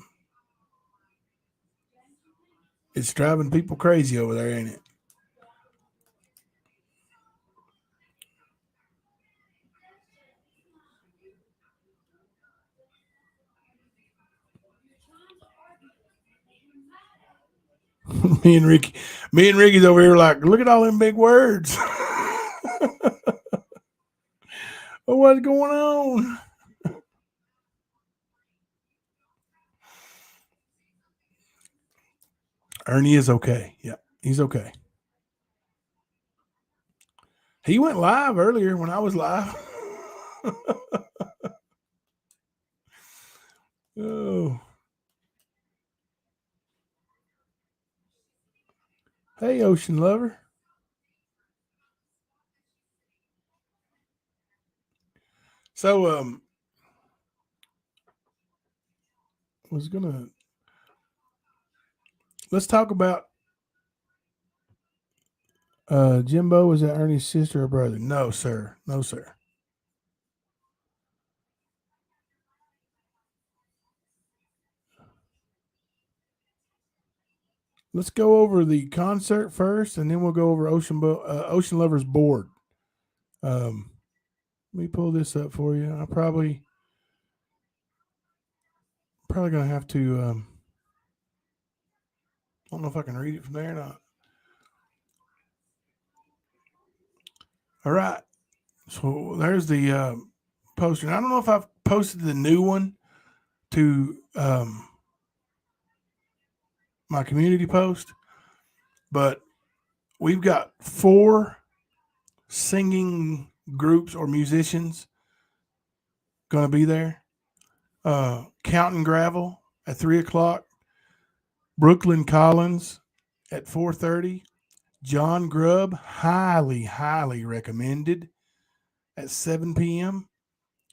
it's driving people crazy over there, ain't it? me and Ricky's over here like, look at all them big words. What's going on? Ernie is okay. Yeah, he's okay. He went live earlier when I was live. Oh. Hey, Ocean Lover. So, let's talk about Jimbo. Is that Ernie's sister or brother? No, sir. No, sir. Let's go over the concert first, and then we'll go over Ocean Lover's board. Let me pull this up for you. I probably gonna have to. I don't know if I can read it from there or not. All right. So there's the poster. And I don't know if I've posted the new one to my community post, but we've got 4 singing groups or musicians going to be there. Counting Gravel at 3:00. Brooklyn Collins at 4:30. John Grubb, highly recommended at 7 p.m.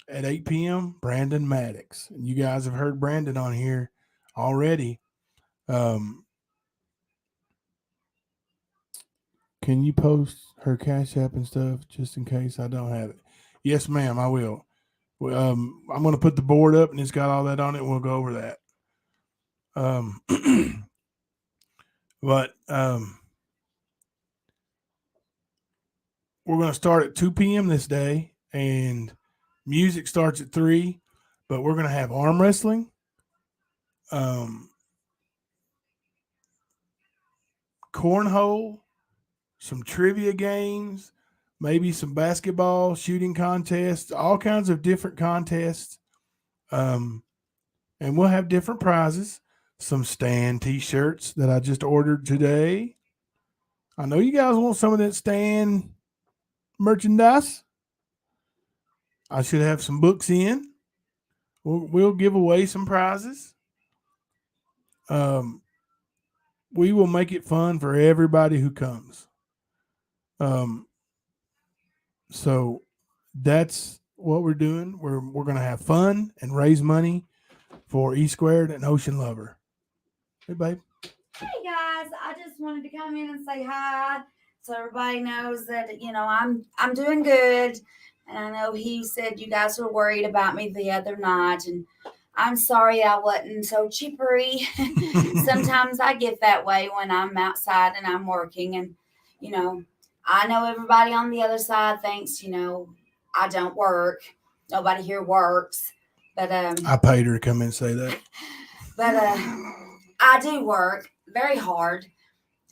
At 8 p.m., Brandon Maddox. And you guys have heard Brandon on here already. Can you post her Cash App and stuff just in case I don't have it? Yes, ma'am, I will. I'm going to put the board up and it's got all that on it. We'll go over that. But we're going to start at 2 p.m. this day, and music starts at 3. But we're going to have arm wrestling, cornhole, some trivia games, maybe some basketball shooting contests, all kinds of different contests. Um, and we'll have different prizes. Some Stan t-shirts that I just ordered today. I know you guys want some of that Stan merchandise. I should have some books in. We'll give away some prizes. Um, we will make it fun for everybody who comes. Um, so that's what we're doing. We're gonna have fun and raise money for E Squared and Ocean Lover. Hey, babe. Hey guys, I just wanted to come in and say hi, so everybody knows that I'm doing good, and I know he said you guys were worried about me the other night, and I'm sorry I wasn't so chippery. Sometimes I get that way when I'm outside and I'm working, and I know everybody on the other side thinks I don't work. Nobody here works, but I paid her to come in and say that. but I do work very hard,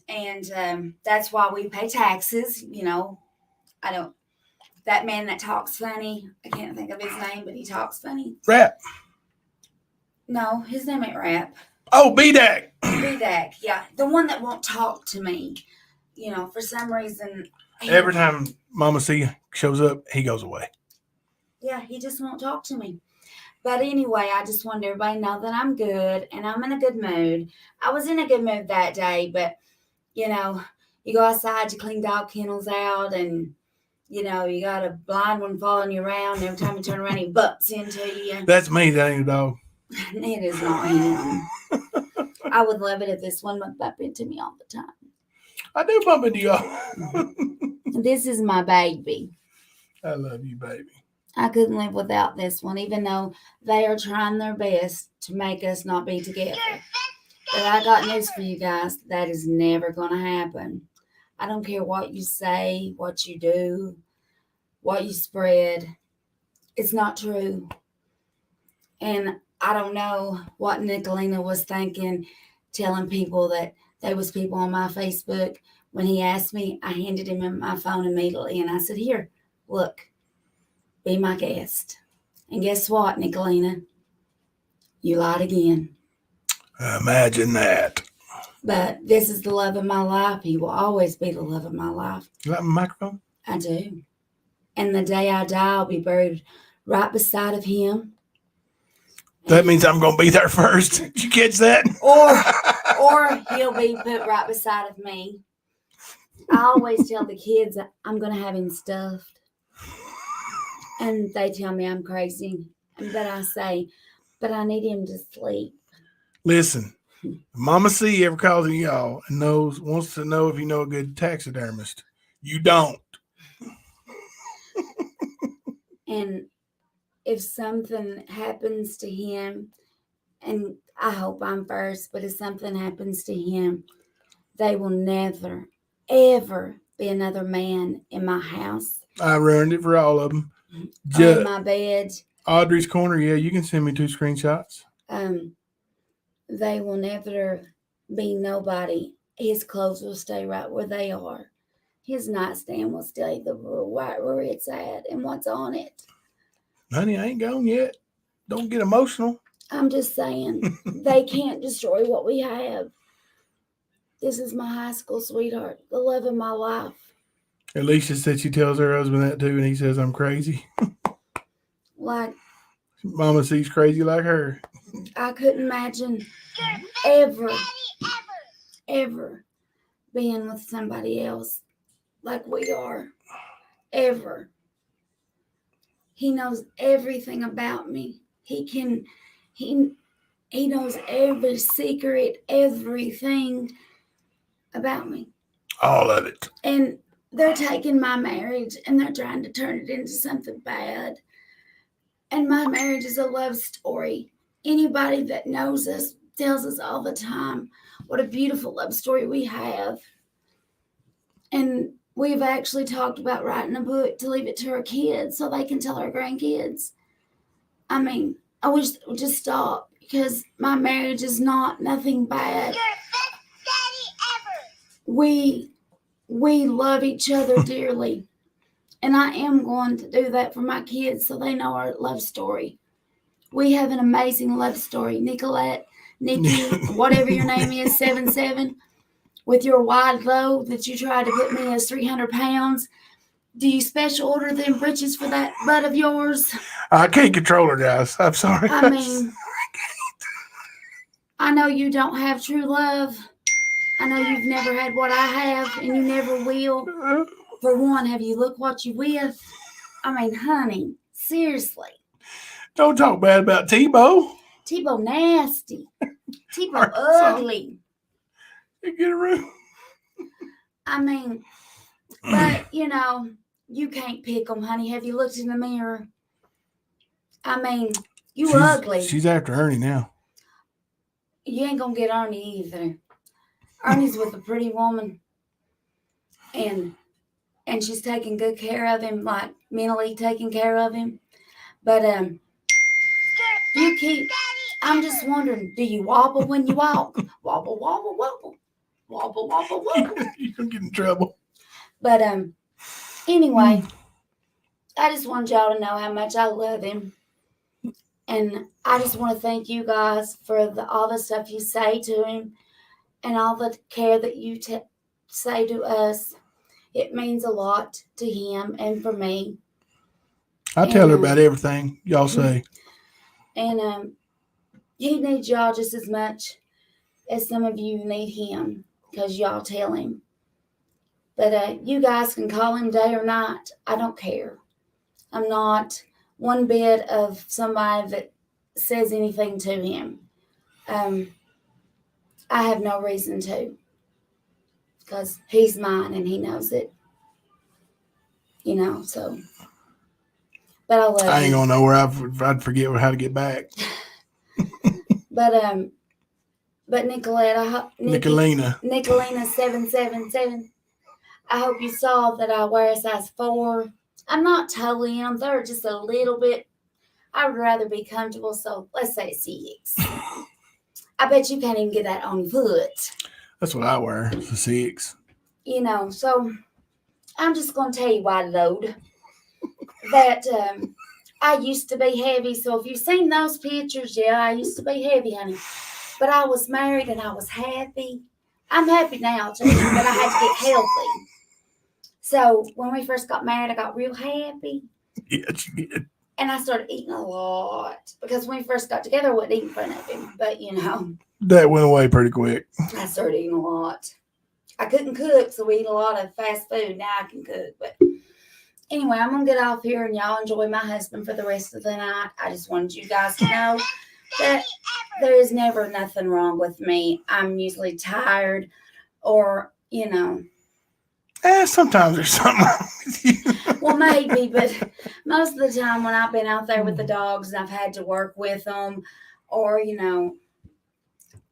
and that's why we pay taxes. I don't. That man that talks funny, I can't think of his name, but he talks funny. Rap. No, his name ain't Rap. Oh, B-Dak. B-Dak, yeah, the one that won't talk to me. For some reason. Every time Mama C shows up, he goes away. Yeah, he just won't talk to me. But anyway, I just wanted everybody to know that I'm good and I'm in a good mood. I was in a good mood that day, but you go outside, you clean dog kennels out, and you got a blind one following you around. And every time you turn around, he bumps into you. That's me, that ain't a dog. It is not him. I would love it if this one would bump into me all the time. I do bump into y'all. This is my baby. I love you, baby. I couldn't live without this one, even though they are trying their best to make us not be together. But I got news for you guys. That is never going to happen. I don't care what you say, what you do, what you spread. It's not true. And I don't know what Nicolina was thinking, telling people that there was people on my Facebook. When he asked me, I handed him my phone immediately. And I said, here, look, be my guest. And guess what, Nicolina? You lied again. Imagine that. But this is the love of my life. He will always be the love of my life. You like my microphone? I do. And the day I die, I'll be buried right beside of him. That means I'm going to be there first. Did you catch that? Or he'll be put right beside of me. I always tell the kids I'm going to have him stuffed. And they tell me I'm crazy. But I say, but I need him to sleep. Listen, Mama C ever calls in y'all and wants to know if you know a good taxidermist. You don't. And if something happens to him, and I hope I'm first, but if something happens to him, they will never, ever be another man in my house. I ruined it for all of them. On my bed. Audrey's Corner, yeah, you can send me 2 screenshots. They will never be nobody. His clothes will stay right where they are. His nightstand will stay right where it's at and what's on it. Honey, I ain't gone yet. Don't get emotional. I'm just saying, they can't destroy what we have. This is my high school sweetheart, the love of my life. Alicia said she tells her husband that too, and he says I'm crazy. Like, Mama C's crazy like her. I couldn't imagine ever being with somebody else like we are. Ever. He knows everything about me. He knows every secret, everything about me. All of it. And they're taking my marriage and they're trying to turn it into something bad. And my marriage is a love story. Anybody that knows us tells us all the time what a beautiful love story we have. And we've actually talked about writing a book to leave it to our kids so they can tell our grandkids. I mean, I wish it would just stop. because my marriage is not nothing bad. You're the best daddy ever. We love each other dearly. And I am going to do that for my kids so they know our love story. We have an amazing love story. Nicolette, Nikki, whatever your name is, 77, with your wide load that you tried to put me as 300 pounds. Do you special order them britches for that butt of yours? I can't control her, guys. I'm sorry. I mean, I know you don't have true love. I know you've never had what I have, and you never will. For one, have you looked what you with? I mean, honey, seriously. Don't talk bad about Tebow. Tebow nasty. Tebow Arkansas. ugly. You get a room. I mean, but, you know, you can't pick them, honey. Have you looked in the mirror? I mean, she's ugly. She's after Ernie now. You ain't going to get Ernie either. Ernie's with a pretty woman. And she's taking good care of him, like mentally taking care of him. But you keep, I'm just wondering, do you wobble when you walk? Wobble, wobble, wobble. Wobble, wobble, wobble. You're going to get in trouble. But anyway, I just want y'all to know how much I love him. And I just want to thank you guys for all the stuff you say to him and all the care that you say to us. It means a lot to him and for me. I tell her about everything y'all say. And he needs y'all just as much as some of you need him, because y'all tell him. But you guys can call him day or night. I don't care. I'm not one bit of somebody that says anything to him. I have no reason to, because he's mine and he knows it. You know, so. But I love him. I ain't gonna know where I'd forget how to get back. But Nicolette, Nicolina 777. I hope you saw that I wear a size 4. I'm not totally in them. They're just a little bit. I would rather be comfortable. So let's say 6. I bet you can't even get that on foot. That's what I wear. It's a 6. You know, so I'm just going to tell you why, load. That I used to be heavy. So if you've seen those pictures, yeah, I used to be heavy, honey. But I was married and I was happy. I'm happy now, too, but I had to get healthy. So when we first got married, I got real happy. Yes, you did. And I started eating a lot. Because when we first got together, I wasn't eating in front of him. But, you know. That went away pretty quick. I started eating a lot. I couldn't cook, so we eat a lot of fast food. Now I can cook. But anyway, I'm going to get off here and y'all enjoy my husband for the rest of the night. I just wanted you guys to know that there is never nothing wrong with me. I'm usually tired or, you know. Sometimes there's something wrong with you. Well, maybe, but most of the time when I've been out there with the dogs and I've had to work with them or, you know,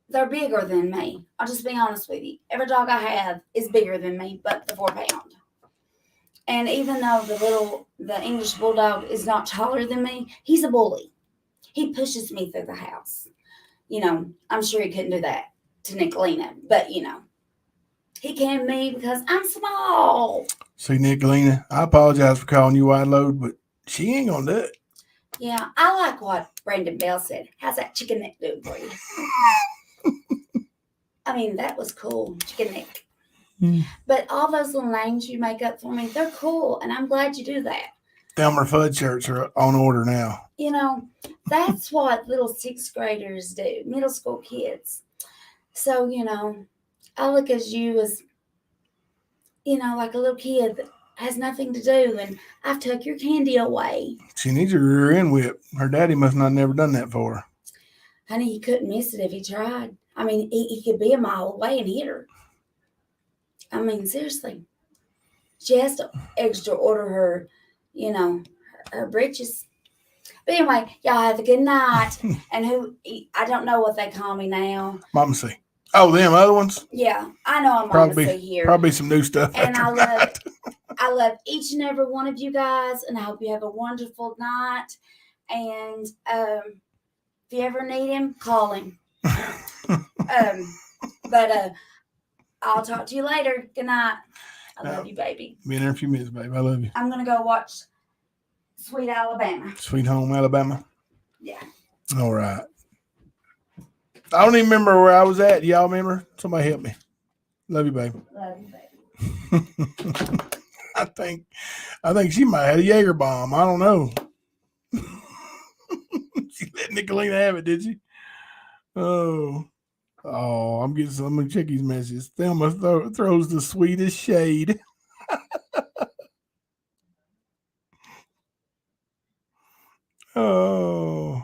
they're bigger than me. I'll just be honest with you. Every dog I have is bigger than me, but the 4-pound. And even though the English Bulldog is not taller than me, he's a bully. He pushes me through the house. You know, I'm sure he couldn't do that to Nicolina, but, you know, he can me because I'm small. See, Nicolina, I apologize for calling you wide load, but she ain't going to do it. Yeah, I like what Brandon Bell said. How's that chicken neck doing for you? I mean, that was cool, chicken neck. But all those little names you make up for me, they're cool, and I'm glad you do that. Elmer Fudd shirts are on order now. You know, that's what little 6th graders do, middle school kids. So, you know, I look at you as, you know, like a little kid that has nothing to do, and I've took your candy away. She needs a rear end whip. Her daddy must not have never done that for her. Honey, he couldn't miss it if he tried. I mean, he could be a mile away and hit her. I mean, seriously. She has to extra order her, you know, her britches. But anyway, y'all have a good night. And I don't know what they call me now. Mama C. Oh, them other ones? Yeah, I know I'm Mama C here. Probably some new stuff. And I love each and every one of you guys. And I hope you have a wonderful night. And If you ever need him, call him. But I'll talk to you later. Good night. I love you, baby. Be in there in a few minutes, babe. I love you. I'm gonna go watch Sweet Alabama. Sweet Home Alabama. Yeah. All right. I don't even remember where I was at. Y'all remember? Somebody help me. Love you, babe. Love you, baby. I think she might have had a Jaeger bomb. I don't know. She let Nicolina have it, did she? Oh, I'm gonna check his messages. Thelma throws the sweetest shade. Oh.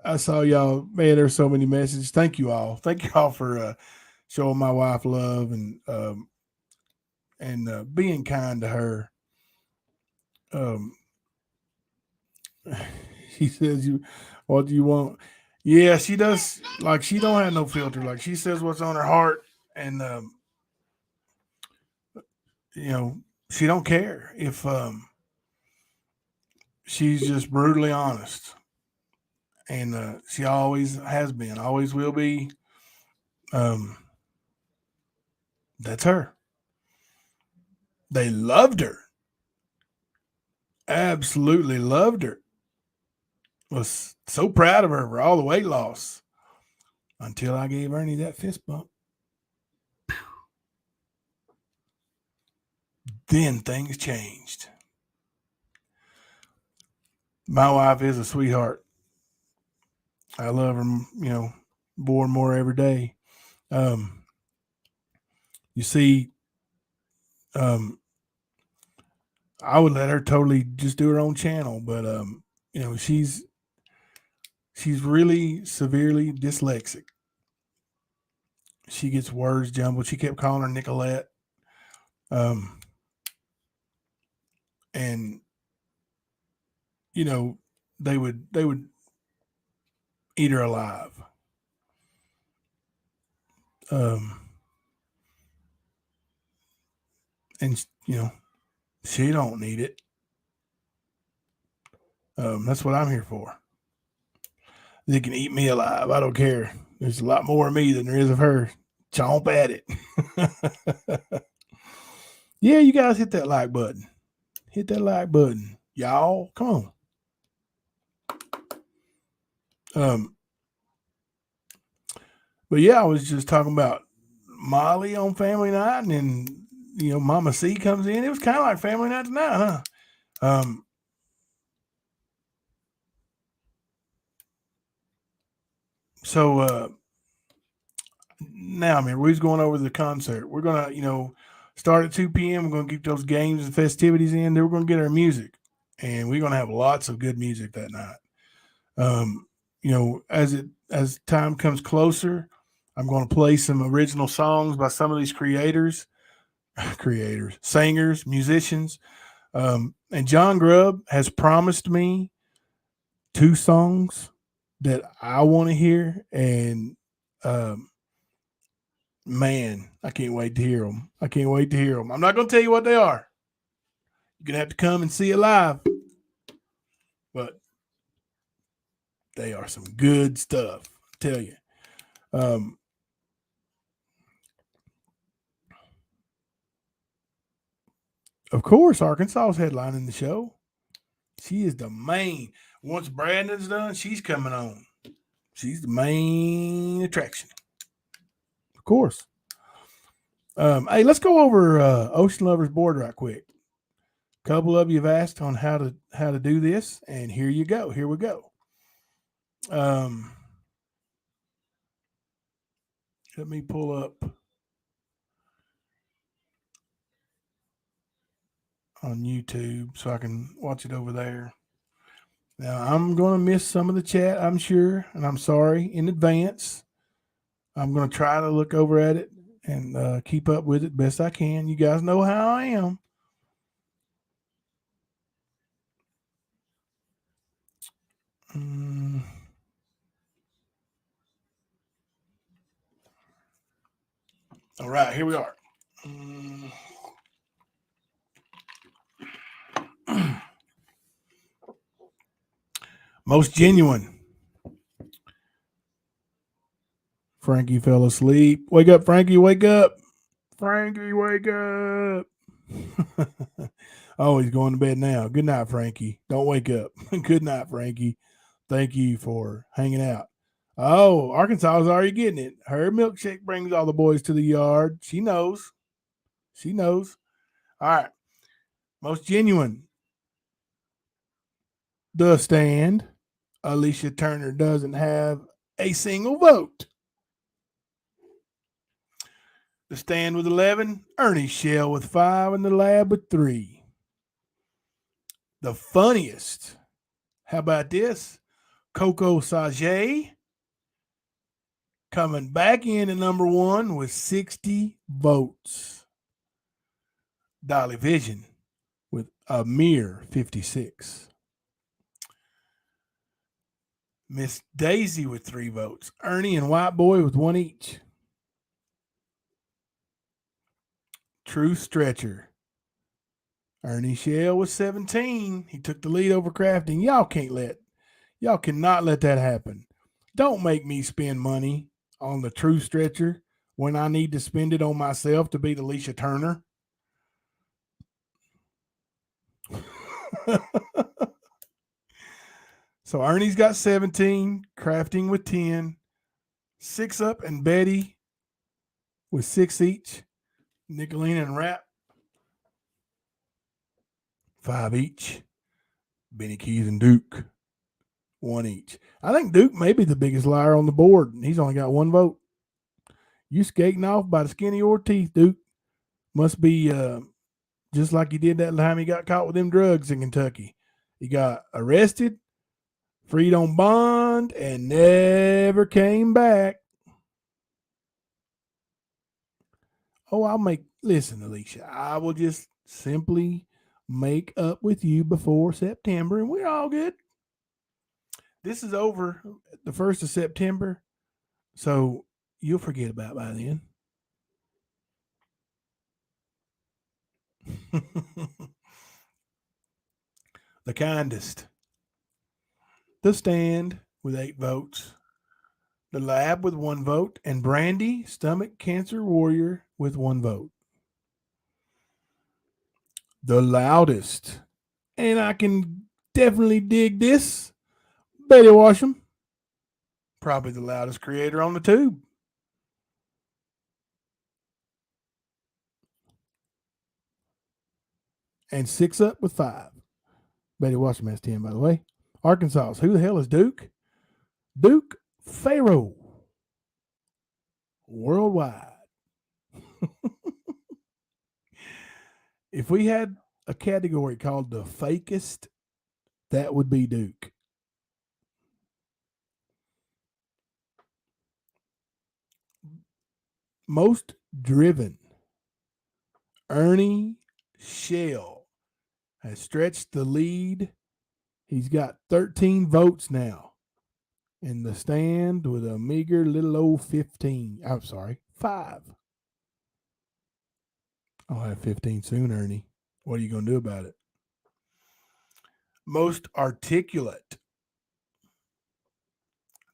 I saw y'all, man. There's so many messages. Thank you all. Thank you all for showing my wife love and being kind to her. She says, "You, what do you want?" Yeah, she does. Like she don't have no filter. Like she says what's on her heart, and she don't care if she's just brutally honest, and she always has been, always will be. Um, that's her. They loved her, absolutely loved her. Was so proud of her for all the weight loss until I gave Ernie that fist bump. Then things changed. My wife is a sweetheart. I love her, more and more every day. You see, um, I would let her totally just do her own channel, but she's really severely dyslexic. She gets words jumbled. She kept calling her Nicolette, and they would eat her alive. And she don't need it. That's what I'm here for. They can eat me alive. I don't care. There's a lot more of me than there is of her. Chomp at it. Yeah, you guys hit that like button. Hit that like button. Y'all, come on. But yeah, I was just talking about Molly on family night, and then Mama C comes in. It was kind of like family night tonight, huh? So now, I mean, we're going over the concert. We're gonna, start at 2 p.m. We're gonna keep those games and festivities in. Then we're gonna get our music, and we're gonna have lots of good music that night. As time comes closer, I'm gonna play some original songs by some of these singers, musicians. And John Grubb has promised me 2 songs that I want to hear, and man, I can't wait to hear them. I'm not going to tell you what they are. You're going to have to come and see it live. But they are some good stuff, I tell you. Of course, Arkansas is headlining the show. She is the main. Once Brandon's done, she's coming on. She's the main attraction. Of course. Hey, let's go over Ocean Lovers Board right quick. A couple of you have asked on how to do this, and here you go. Here we go. Let me pull up on YouTube so I can watch it over there. Now, I'm going to miss some of the chat, I'm sure, and I'm sorry in advance. I'm going to try to look over at it and keep up with it best I can. You guys know how I am. All right, here we are. Most genuine. Frankie fell asleep. Wake up, Frankie. Wake up. Frankie, wake up. Oh, he's going to bed now. Good night, Frankie. Don't wake up. Good night, Frankie. Thank you for hanging out. Oh, Arkansas is already getting it. Her milkshake brings all the boys to the yard. She knows. She knows. All right. Most genuine. The stand. Alicia Turner doesn't have a single vote. The stand with 11. Ernie Shell with 5. And the lab with 3. The funniest. How about this? Coco Sage coming back in at number 1 with 60 votes. Dolly Vision with a mere 56. Miss Daisy with 3 votes. Ernie and White Boy with 1 each. True Stretcher. Ernie Shell with 17. He took the lead over Crafting. Y'all cannot let that happen. Don't make me spend money on the True Stretcher when I need to spend it on myself to beat Alicia Turner. So Ernie's got 17, Crafting with 10, 6 up, and Betty with 6 each. Nicolina and Rap, 5 each. Benny Keys and Duke, 1 each. I think Duke may be the biggest liar on the board, and he's only got 1 vote. You skating off by the skin of your teeth, Duke. Must be just like you did that time he got caught with them drugs in Kentucky. He got arrested, freed on bond, and never came back. Oh, listen, Alicia, I will just simply make up with you before September, and we're all good. This is over the 1st of September, so you'll forget about it by then. The kindest. The stand with 8 votes. The lab with 1 vote. And Brandy, stomach cancer warrior, with 1 vote. The loudest. And I can definitely dig this. Betty Washam. Probably the loudest creator on the tube. And 6 up with 5. Betty Washam has 10, by the way. Arkansas. Who the hell is Duke? Duke Pharaoh. Worldwide. If we had a category called the fakest, that would be Duke. Most driven. Ernie Shell has stretched the lead. He's got 13 votes now in the stand with a meager little old 15. I'm sorry, 5. I'll have 15 soon, Ernie. What are you going to do about it? Most articulate.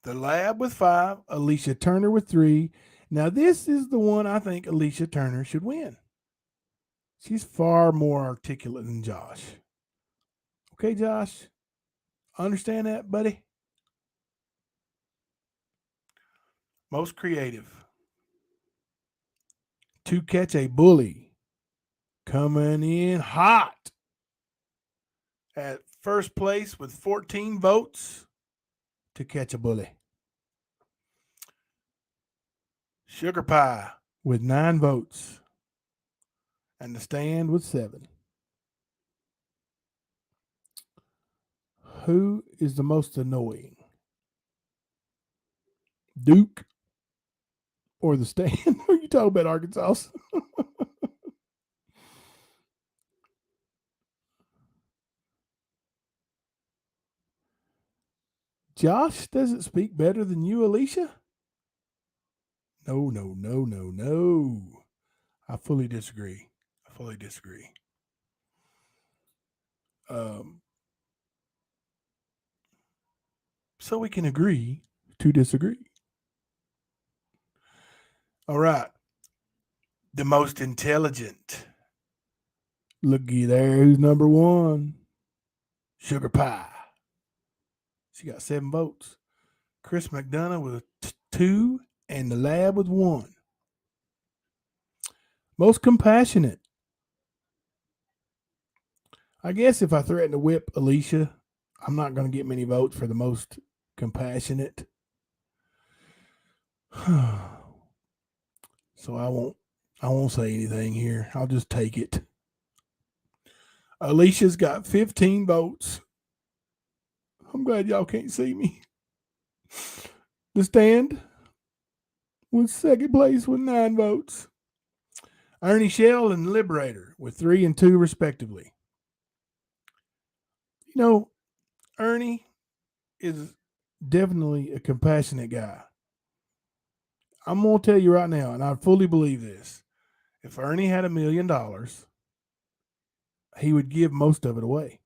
The lab with 5, Alicia Turner with 3. Now, this is the one I think Alicia Turner should win. She's far more articulate than Josh. Okay, Josh? Understand that, buddy? Most creative. To Catch a Bully. Coming in hot. At first place with 14 votes. To Catch a Bully. Sugar Pie with 9 votes. And the stand with 7. Who is the most annoying? Duke or the stand? Are you talking about Arkansas? Josh doesn't speak better than you, Alicia? No. I fully disagree. so we can agree to disagree. All right. The most intelligent. Looky there, who's number one? Sugar Pie. She got 7 votes. Chris McDonough with 2, and the lab with 1. Most compassionate. I guess if I threaten to whip Alicia, I'm not going to get many votes for the most compassionate. So I won't say anything here. I'll just take it. Alicia's got 15 votes. I'm glad y'all can't see me. The stand was second place with 9 votes. Ernie Shell and Liberator with 3 and 2 respectively. You know, Ernie is definitely a compassionate guy. I'm going to tell you right now, and I fully believe this. If Ernie had $1 million, he would give most of it away.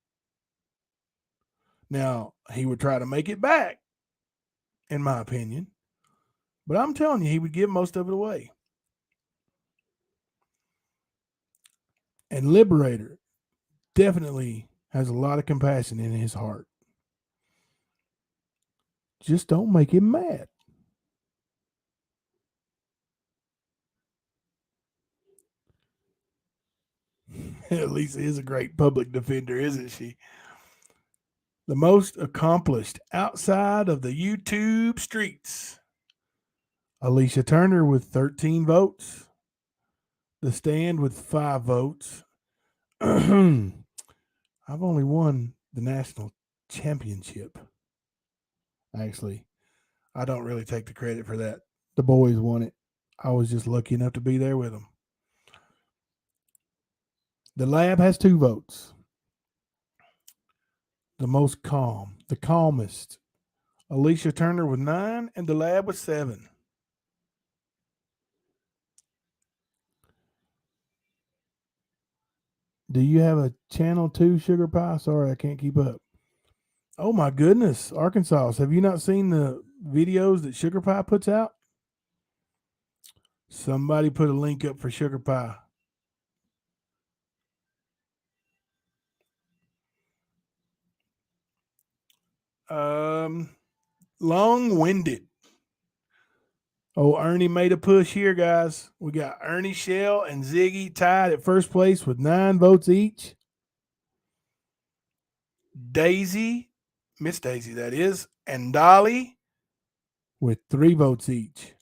Now, he would try to make it back, in my opinion. But I'm telling you, he would give most of it away. And Liberator definitely has a lot of compassion in his heart. Just don't make him mad. Lisa is a great public defender, isn't she? The most accomplished outside of the YouTube streets. Alicia Turner with 13 votes. The Stand with 5 votes. I've only won the national championship. Actually, I don't really take the credit for that. The boys won it. I was just lucky enough to be there with them. The Lab has 2 votes. The most calm, the calmest. Alicia Turner with 9 and the Lab with 7. Do you have a channel 2, Sugar Pie? Sorry, I can't keep up. Oh my goodness, Arkansas. Have you not seen the videos that Sugar Pie puts out? Somebody put a link up for Sugar Pie. Long-winded. Oh, Ernie made a push here, guys. We got Ernie Shell and Ziggy tied at first place with 9 votes each. Daisy, Miss Daisy that is, and Dolly with 3 votes each.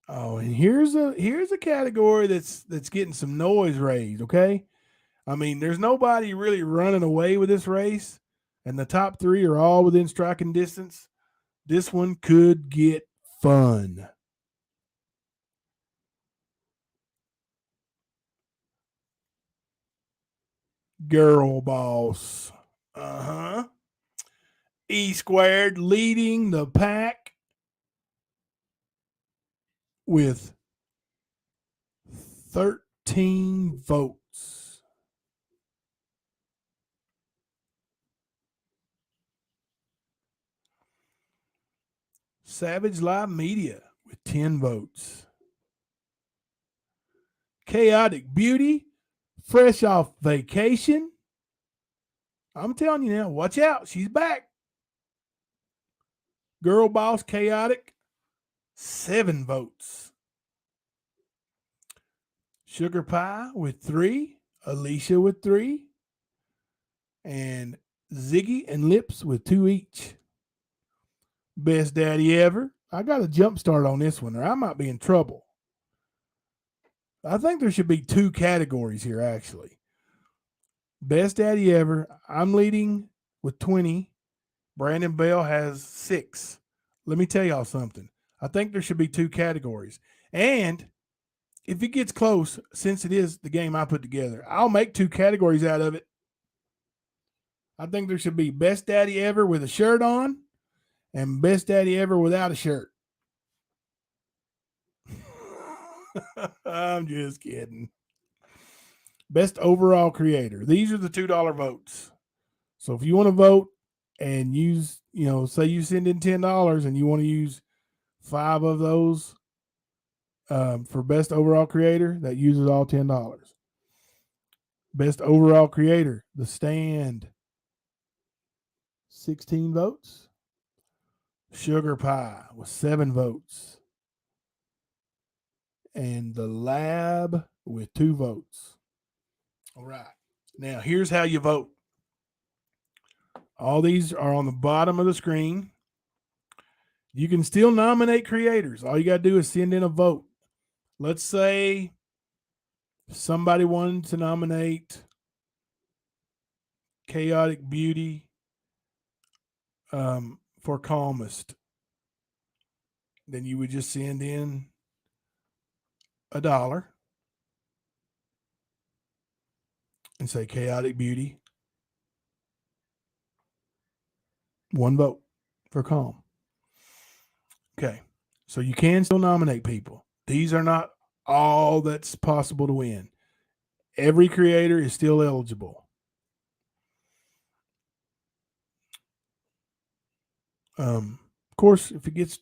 Oh, and here's a category that's getting some noise raised, okay? I mean, there's nobody really running away with this race, and the top 3 are all within striking distance. This one could get fun. Girl boss. Uh-huh. E Squared leading the pack with 13 votes. Savage Live Media with 10 votes. Chaotic Beauty, fresh off vacation. I'm telling you now, watch out. She's back. Girl Boss Chaotic, 7 votes. Sugar Pie with 3. Alicia with 3. And Ziggy and Lips with 2 each. Best Daddy Ever. I got a jump start on this one, or I might be in trouble. I think there should be 2 categories here, actually. Best Daddy Ever. I'm leading with 20. Brandon Bell has 6. Let me tell y'all something. I think there should be 2 categories. And if it gets close, since it is the game I put together, I'll make 2 categories out of it. I think there should be Best Daddy Ever with a shirt on and Best Daddy Ever without a shirt. I'm just kidding. Best Overall Creator. These are the $2 votes. So if you want to vote and use, say you send in $10 and you want to use 5 of those for best overall creator, that uses all $10. Best overall creator, The Stand, 16 votes. Sugar Pie with 7 votes. And The Lab with 2 votes. All right. Now, here's how you vote. All these are on the bottom of the screen. You can still nominate creators. All you got to do is send in a vote. Let's say somebody wanted to nominate Chaotic Beauty for Calmest. Then you would just send in $1 and say Chaotic Beauty. 1 vote for Calm. Okay. So you can still nominate people. These are not all that's possible to win. Every creator is still eligible. Of course, if it gets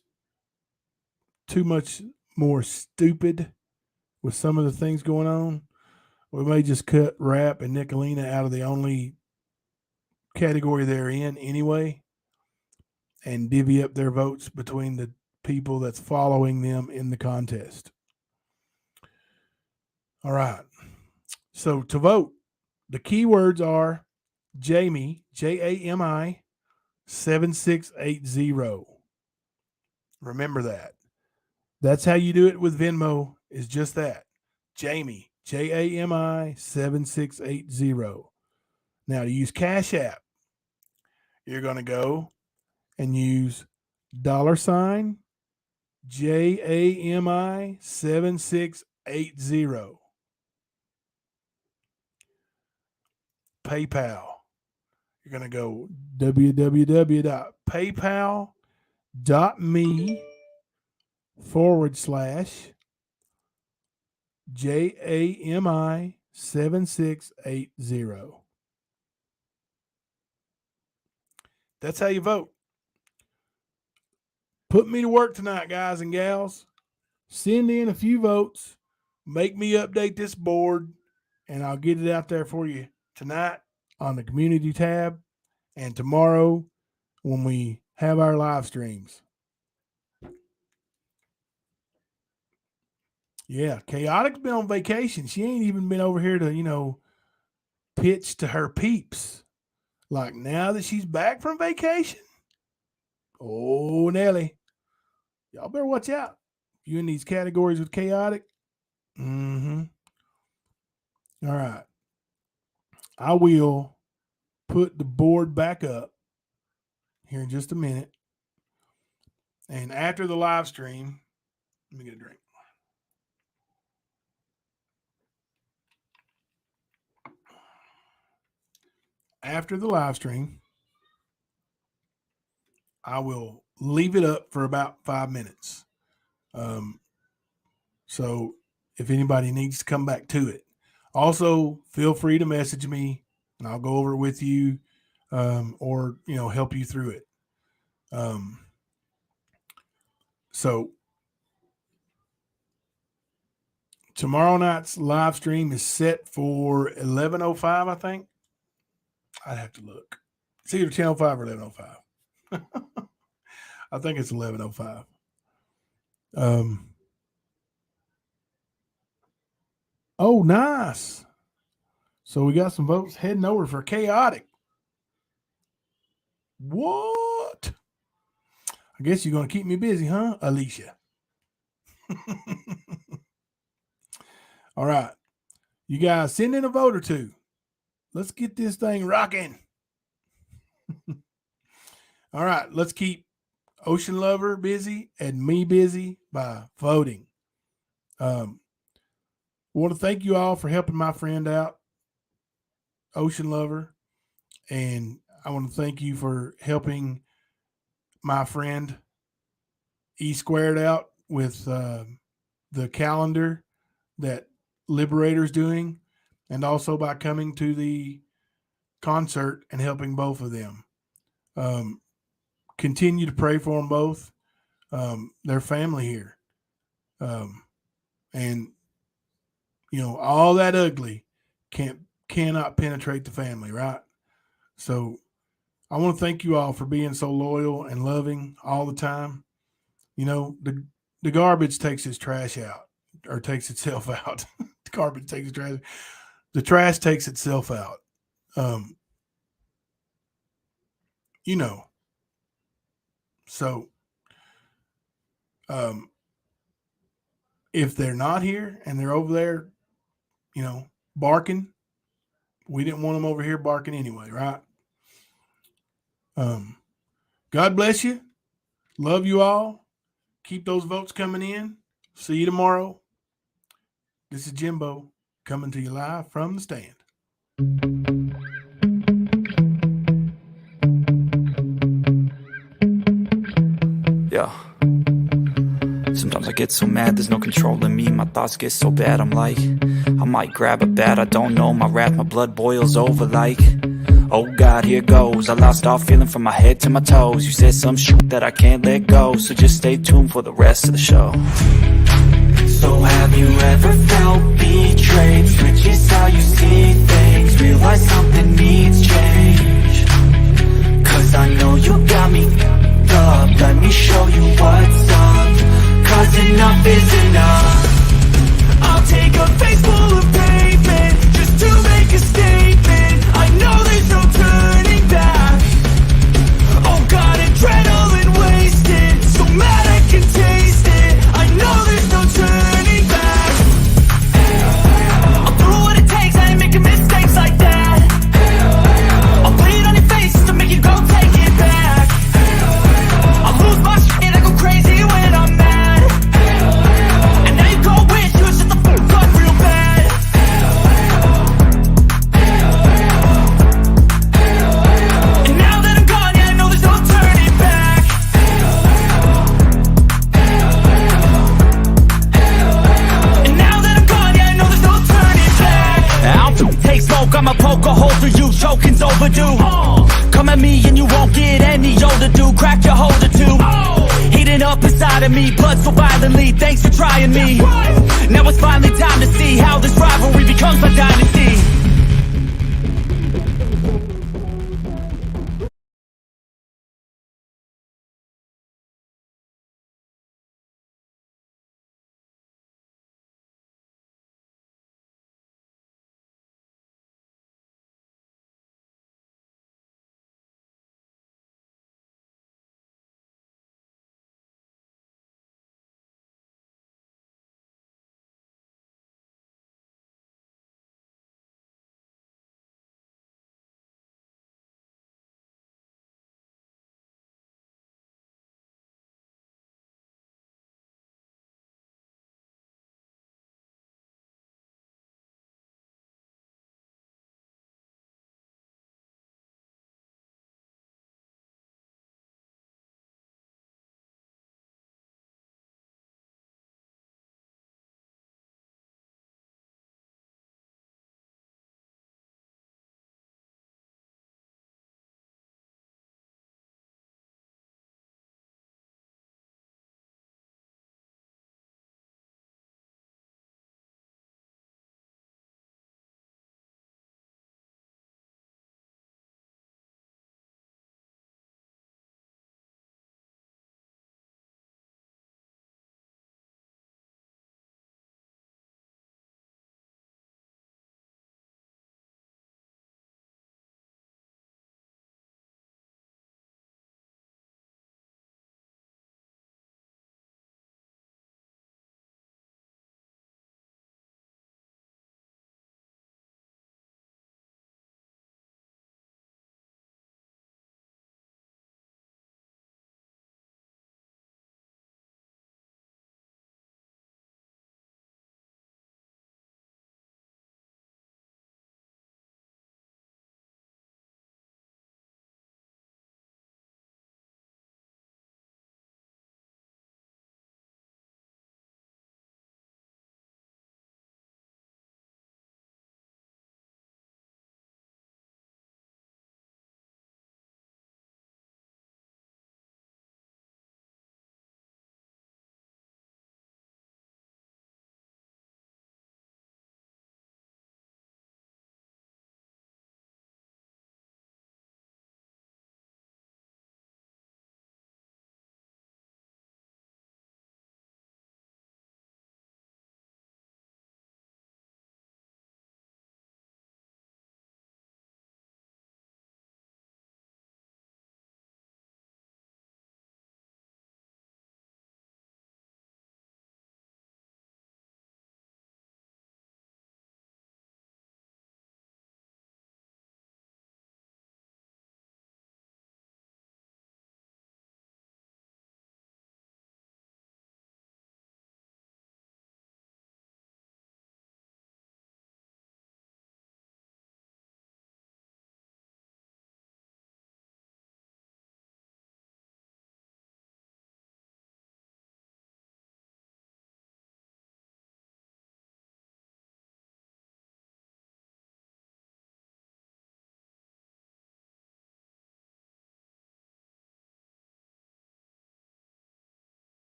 too much more stupid with some of the things going on, we may just cut Rap and Nicolina out of the only category they're in anyway and divvy up their votes between the people that's following them in the contest. All right. So to vote, the keywords are Jamie, Jami, 7680. Remember that. That's how you do it with Venmo, is just that. Jamie, Jami, 7680. Now, to use Cash App, you're going to go and use $, Jami, 7680. PayPal. You're going to go www.paypal.me/Jami 7680. That's how you vote. Put me to work tonight, guys and gals. Send in a few votes. Make me update this board, and I'll get it out there for you tonight on the community tab and tomorrow when we have our live streams. Yeah, Chaotic's been on vacation. She ain't even been over here to, pitch to her peeps. Like, now that she's back from vacation, oh, Nelly, y'all better watch out. If you're in these categories with Chaotic. All right. I will put the board back up here in just a minute. And after the live stream, let me get a drink. After the live stream, I will leave it up for about 5 minutes. So if anybody needs to come back to it, also feel free to message me and I'll go over it with you, or help you through it. So tomorrow night's live stream is set for 11:05, I think. I'd have to look. It's either 10:05 or 11:05. I think it's 11:05. Oh, nice. So we got some votes heading over for Chaotic. What? I guess you're going to keep me busy, huh, Alicia? All right. You guys send in a vote or two. Let's get this thing rocking. All right. Let's keep Ocean Lover busy and me busy by voting. I want to thank you all for helping my friend out, Ocean Lover. And I want to thank you for helping my friend E Squared out with the calendar that Liberator's doing, and also by coming to the concert and helping both of them. Continue to pray for them both. They're family here. And, you know, all that ugly cannot penetrate the family, right? So I want to thank you all for being so loyal and loving all the time. You know, the garbage takes its trash out, or takes itself out. The garbage takes its trash. The trash takes itself out. You know. So if they're not here and they're over there, you know, barking, we didn't want them over here barking anyway, right? God bless you. Love you all. Keep those votes coming in. See you tomorrow. This is Jimbo coming to you live from the stand. Yeah. Sometimes I get so mad, there's no controlling me. My thoughts get so bad, I'm like, I might grab a bat, I don't know. My wrath, my blood boils over like, oh God, here goes. I lost all feeling from my head to my toes. You said some shit that I can't let go, so just stay tuned for the rest of the show. So have you ever felt betrayed? Switches how you see things, realize something needs change. Cause I know you got me up, let me show you what's up. Cause enough is enough. I'll take a face full of pavement just to make a statement. I know there's no turning back. Oh God, adrenaline wasted, so mad I can taste it. I know there's no turning back. I'll do what it takes, I ain't making mistakes like that. I'll put it on your face to make you go take it back. I'll lose my shit and I go crazy when I'm mad. And now you go wish you shut the fuck up real bad. And now that I'm gone, yeah, I know there's no turning back. And now that I'm gone, yeah, I know there's no turning back. I'll take smoke, I'ma poke a hole through you, choking's overdue. Come at me and you won't get any older, dude. Crack your holder too. Heating up inside of me, blood so violently. Thanks for trying me. Now it's finally time to see how this rivalry becomes my dynasty.